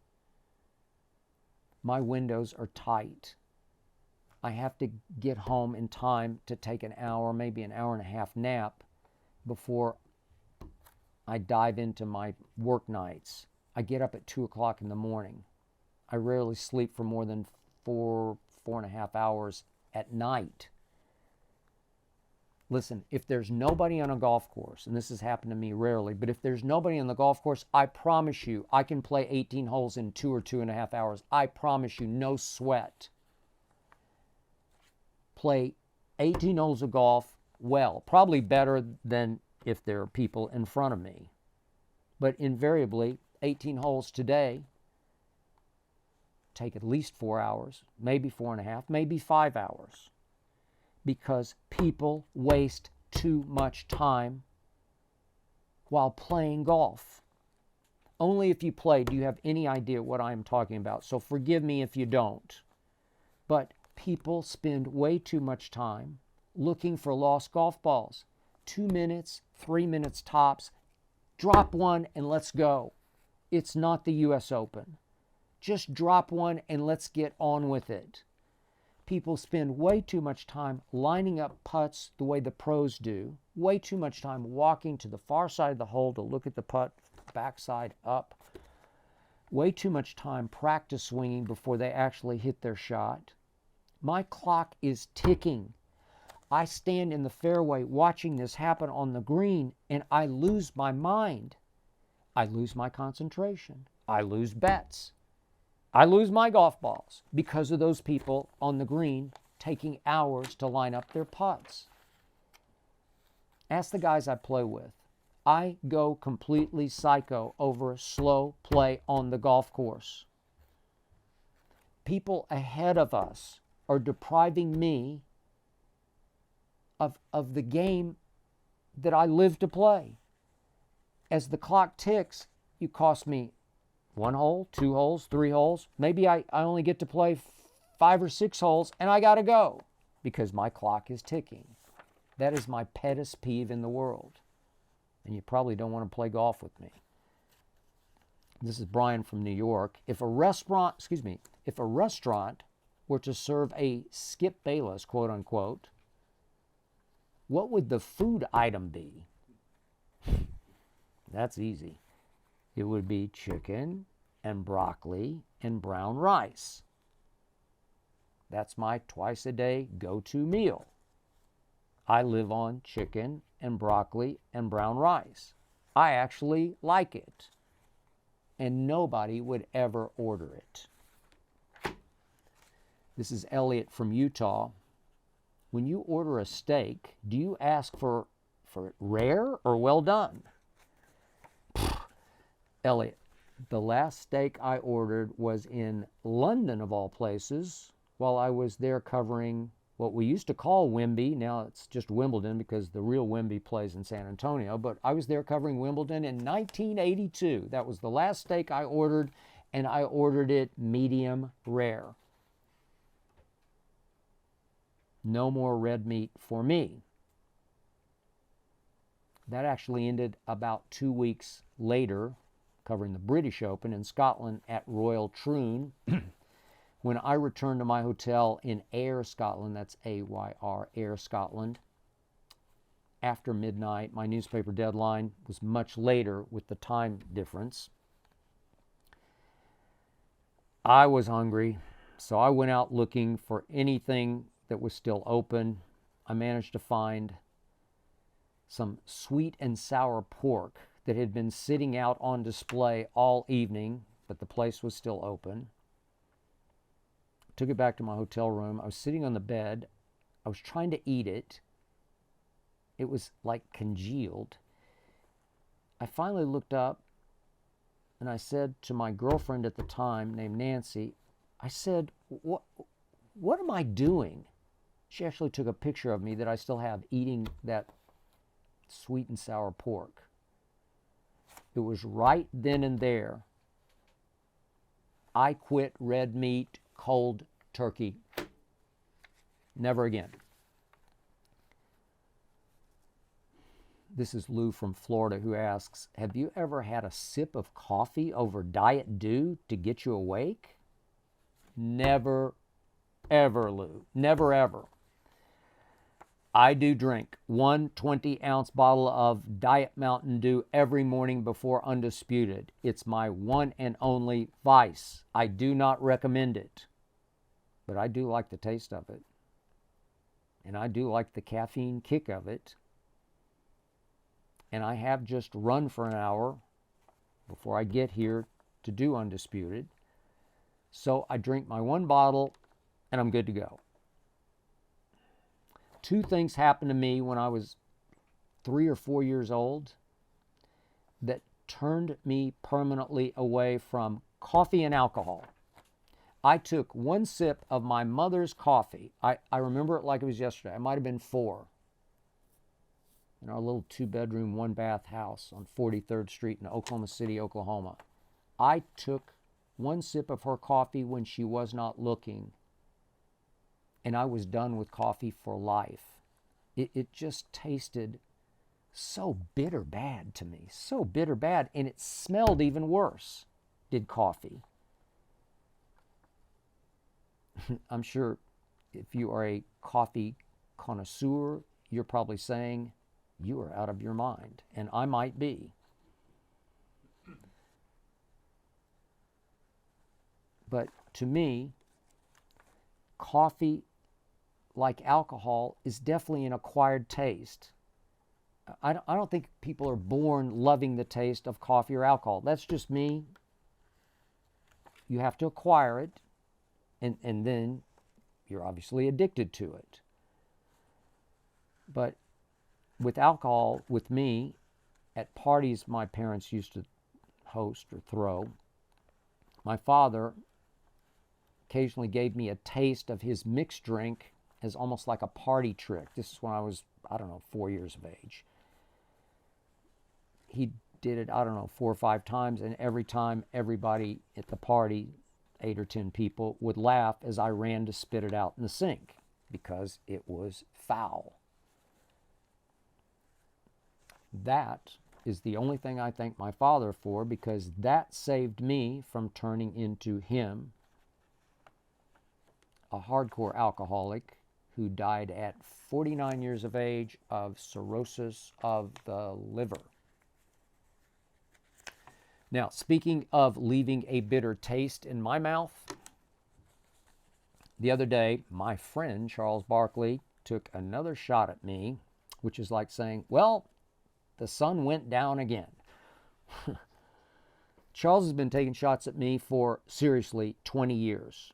Speaker 2: My windows are tight. I have to get home in time to take an hour, maybe an hour and a half nap before I dive into my work nights. I get up at 2 o'clock in the morning. I rarely sleep for more than 4.5 hours at night. Listen, if there's nobody on a golf course, and this has happened to me rarely, but if there's nobody on the golf course, I promise you, I can play 18 holes in 2 or 2.5 hours. I promise you, no sweat. Play 18 holes of golf well, probably better than if there are people in front of me. But invariably, 18 holes today take at least 4 hours, maybe 4.5, maybe 5 hours. because people waste too much time while playing golf. Only if you play do you have any idea what I'm talking about. So forgive me if you don't. But people spend way too much time looking for lost golf balls. 2 minutes, 3 minutes tops. Drop one and let's go. It's not the U.S. Open. Just drop one and let's get on with it. People spend way too much time lining up putts the way the pros do. Way too much time walking to the far side of the hole to look at the putt, backside up. Way too much time practice swinging before they actually hit their shot. My clock is ticking. I stand in the fairway watching this happen on the green and I lose my mind. I lose my concentration. I lose bets. I lose my golf balls because of those people on the green taking hours to line up their putts. Ask the guys I play with. I go completely psycho over slow play on the golf course. People ahead of us are depriving me of the game that I live to play. As the clock ticks, you cost me 1 hole, 2 holes, 3 holes. Maybe I only get to play 5 or 6 holes and I got to go because my clock is ticking. That is my pettest peeve in the world. And you probably don't want to play golf with me. This is Brian from New York. If a restaurant were to serve a Skip Bayless, quote unquote, what would the food item be? That's easy. It would be chicken and broccoli and brown rice. That's my twice a day go-to meal. I live on chicken and broccoli and brown rice. I actually like it. And nobody would ever order it. This is Elliott from Utah. When you order a steak, do you ask for it rare or well done? Elliott, the last steak I ordered was in London, of all places, while I was there covering what we used to call Wemby. Now it's just Wimbledon because the real Wemby plays in San Antonio. But I was there covering Wimbledon in 1982. That was the last steak I ordered, and I ordered it medium rare. No more red meat for me. That actually ended about 2 weeks later, covering the British Open in Scotland at Royal Troon. When I returned to my hotel in Ayr, Scotland, that's A-Y-R, Ayr, Scotland, after midnight, my newspaper deadline was much later with the time difference. I was hungry, so I went out looking for anything that was still open. I managed to find some sweet and sour pork that had been sitting out on display all evening, but the place was still open. Took it back to my hotel room. I was sitting on the bed. I was trying to eat it. It was like congealed. I finally looked up and I said to my girlfriend at the time, named Nancy, I said, what am I doing? She actually took a picture of me that I still have eating that sweet and sour pork. It was right then and there. I quit red meat cold turkey. Never again. This is Lou from Florida who asks, have you ever had a sip of coffee over Diet Dew to get you awake? Never, ever, Lou. Never, ever. I do drink 1 20-ounce bottle of Diet Mountain Dew every morning before Undisputed. It's my one and only vice. I do not recommend it, but I do like the taste of it. And I do like the caffeine kick of it. And I have just run for an hour before I get here to do Undisputed. So I drink my 1 bottle and I'm good to go. 2 things happened to me when I was 3 or 4 years old that turned me permanently away from coffee and alcohol. I took one sip of my mother's coffee. I remember it like it was yesterday. I might have been 4. In our little 2-bedroom, 1-bath house on 43rd Street in Oklahoma City, Oklahoma. I took one sip of her coffee when she was not looking, and I was done with coffee for life. It just tasted so bitter bad to me, so bitter bad, and it smelled even worse, did coffee. I'm sure if you are a coffee connoisseur, you're probably saying, you are out of your mind, and I might be. But to me, coffee, like alcohol, is definitely an acquired taste. I don't think people are born loving the taste of coffee or alcohol. That's just me. You have to acquire it, and then you're obviously addicted to it. But with alcohol, with me, at parties my parents used to host or throw, my father occasionally gave me a taste of his mixed drink as almost like a party trick. This is when I was, 4 years of age. He did it, 4 or 5 times, and every time everybody at the party, 8 or 10 people, would laugh as I ran to spit it out in the sink because it was foul. That is the only thing I thank my father for, because that saved me from turning into him, a hardcore alcoholic who died at 49 years of age of cirrhosis of the liver. Now, speaking of leaving a bitter taste in my mouth, the other day, my friend Charles Barkley took another shot at me, which is like saying, well, the sun went down again. Charles has been taking shots at me for, seriously, 20 years.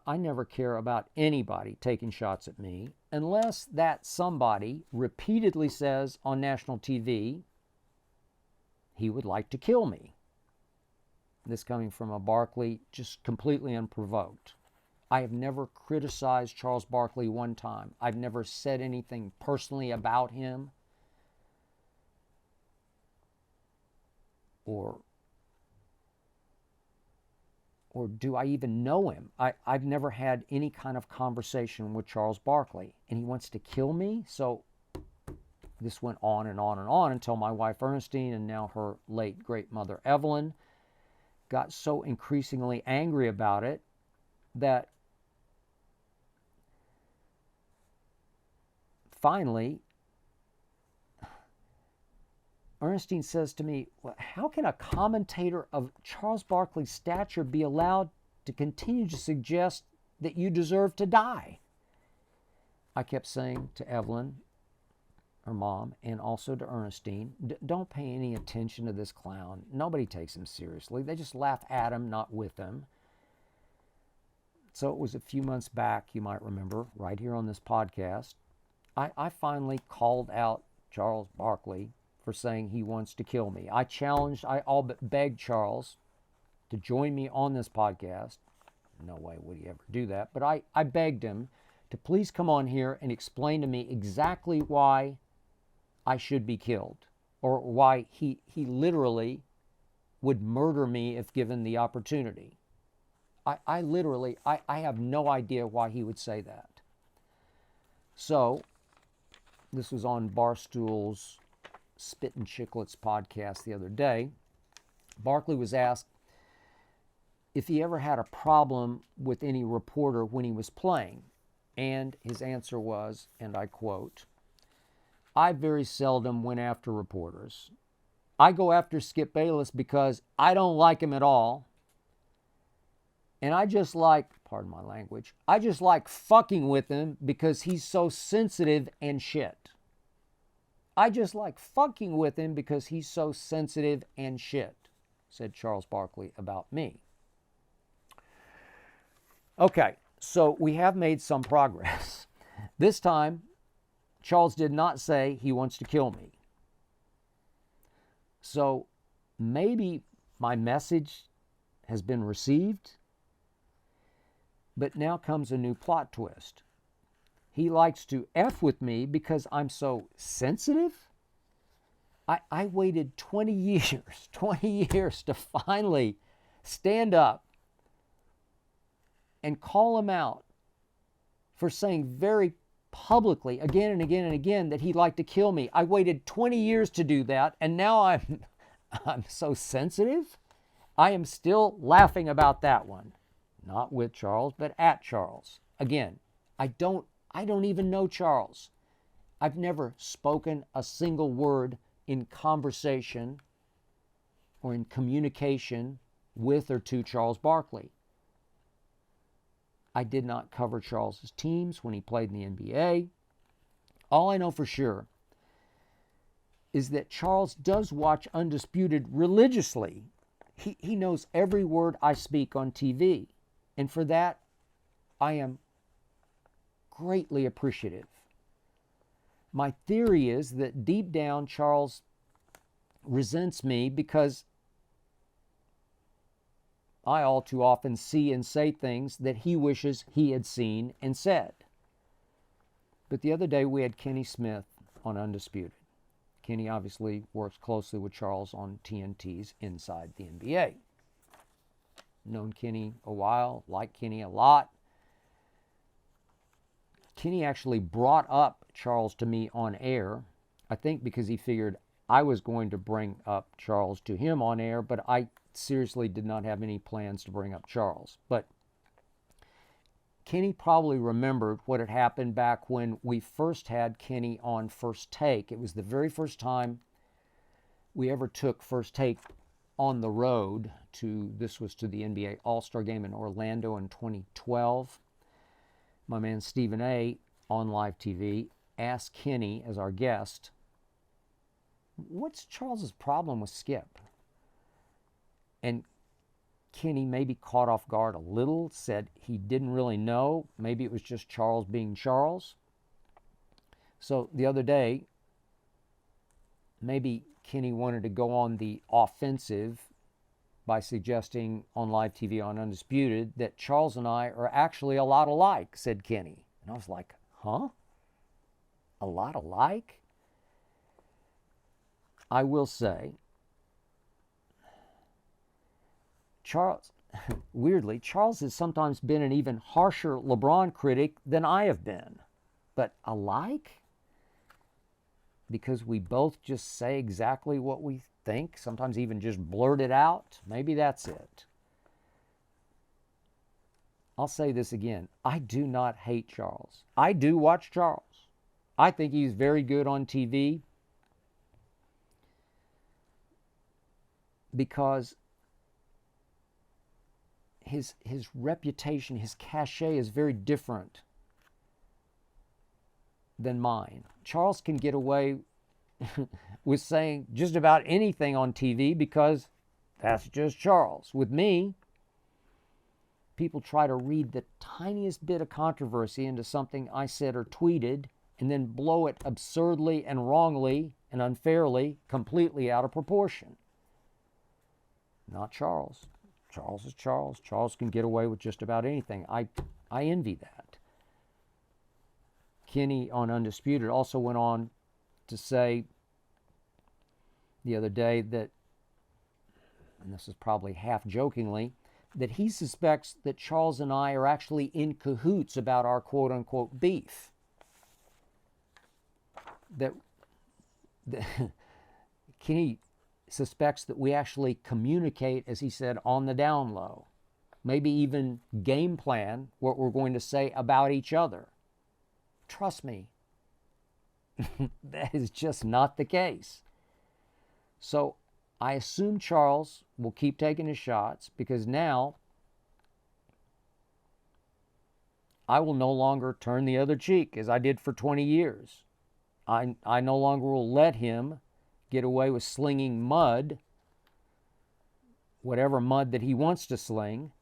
Speaker 2: I never care about anybody taking shots at me unless that somebody repeatedly says on national TV he would like to kill me. This coming from a Barkley, just completely unprovoked. I have never criticized Charles Barkley one time. I've never said anything personally about him or do I even know him? I've never had any kind of conversation with Charles Barkley, and he wants to kill me? So this went on and on and on until my wife Ernestine and now her late great mother Evelyn got so increasingly angry about it that finally Ernestine says to me, well, how can a commentator of Charles Barkley's stature be allowed to continue to suggest that you deserve to die? I kept saying to Evelyn, her mom, and also to Ernestine, don't pay any attention to this clown. Nobody takes him seriously. They just laugh at him, not with him. So it was a few months back, you might remember, right here on this podcast, I finally called out Charles Barkley for saying he wants to kill me. I all but begged Charles to join me on this podcast. No way would he ever do that. But I begged him to please come on here and explain to me exactly why I should be killed, or why he literally would murder me if given the opportunity. I literally have no idea why he would say that. So this was on Barstool's Spittin' Chicklets podcast the other day. Barkley was asked if he ever had a problem with any reporter when he was playing. And his answer was, and I quote, I very seldom went after reporters. I go after Skip Bayless because I don't like him at all. And I just like, pardon my language, I just like fucking with him because he's so sensitive and shit. I just like fucking with him because he's so sensitive and shit, said Charles Barkley about me. Okay, so we have made some progress. This time, Charles did not say he wants to kill me. So maybe my message has been received. But now comes a new plot twist. He likes to F with me because I'm so sensitive. I waited 20 years to finally stand up and call him out for saying very publicly again and again and again that he'd like to kill me. I waited 20 years to do that, and now I'm so sensitive. I am still laughing about that one. Not with Charles, but at Charles. Again, I don't even know Charles. I've never spoken a single word in conversation or in communication with or to Charles Barkley. I did not cover Charles's teams when he played in the NBA. All I know for sure is that Charles does watch Undisputed religiously. He knows every word I speak on TV. And for that, I am greatly appreciative. My theory is that deep down, Charles resents me because I all too often see and say things that he wishes he had seen and said. But the other day we had Kenny Smith on Undisputed. Kenny obviously works closely with Charles on TNT's Inside the NBA. Known Kenny a while, liked Kenny a lot. Kenny actually brought up Charles to me on air, I think because he figured I was going to bring up Charles to him on air, but I seriously did not have any plans to bring up Charles. But Kenny probably remembered what had happened back when we first had Kenny on First Take. It was the very first time we ever took First Take on the road this was to the NBA All-Star Game in Orlando in 2012. My man Stephen A. on live TV asked Kenny as our guest, what's Charles's problem with Skip? And Kenny, maybe caught off guard a little, said he didn't really know. Maybe it was just Charles being Charles. So the other day, maybe Kenny wanted to go on the offensive by suggesting on live TV on Undisputed that Charles and I are actually a lot alike, said Kenny. And I was like, huh? A lot alike? I will say, Charles, weirdly, Charles has sometimes been an even harsher LeBron critic than I have been. But alike? Because we both just say exactly what we think, sometimes even just blurt it out. Maybe that's it. I'll say this again. I do not hate Charles. I do watch Charles. I think he's very good on TV because his reputation, his cachet is very different than mine. Charles can get away with saying just about anything on TV because that's just Charles. With me, people try to read the tiniest bit of controversy into something I said or tweeted and then blow it absurdly and wrongly and unfairly, completely out of proportion. Not Charles. Charles is Charles. Charles can get away with just about anything. I envy that. Kenny on Undisputed also went on to say the other day that, and this is probably half jokingly, that he suspects that Charles and I are actually in cahoots about our quote-unquote beef. That Kenny suspects that we actually communicate, as he said, on the down low. Maybe even game plan what we're going to say about each other. Trust me, that is just not the case. So I assume Charles will keep taking his shots because now I will no longer turn the other cheek as I did for 20 years. I no longer will let him get away with slinging mud, whatever mud that he wants to sling.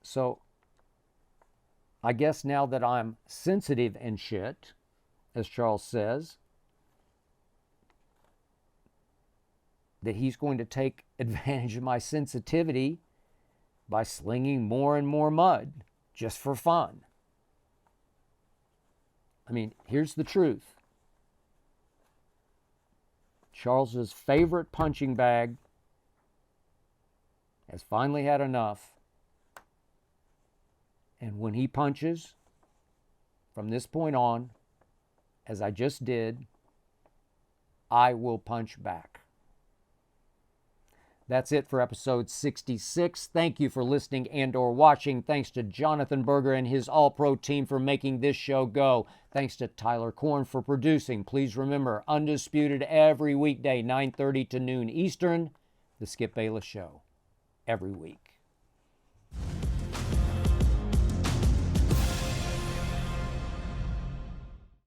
Speaker 2: So I guess now that I'm sensitive and shit, as Charles says, that he's going to take advantage of my sensitivity by slinging more and more mud just for fun. I mean, here's the truth. Charles's favorite punching bag has finally had enough. And when he punches, from this point on, as I just did, I will punch back. That's it for episode 66. Thank you for listening and or watching. Thanks to Jonathan Berger and his All-Pro team for making this show go. Thanks to Tyler Korn for producing. Please remember, Undisputed every weekday, 9:30 to noon Eastern. The Skip Bayless Show, every week.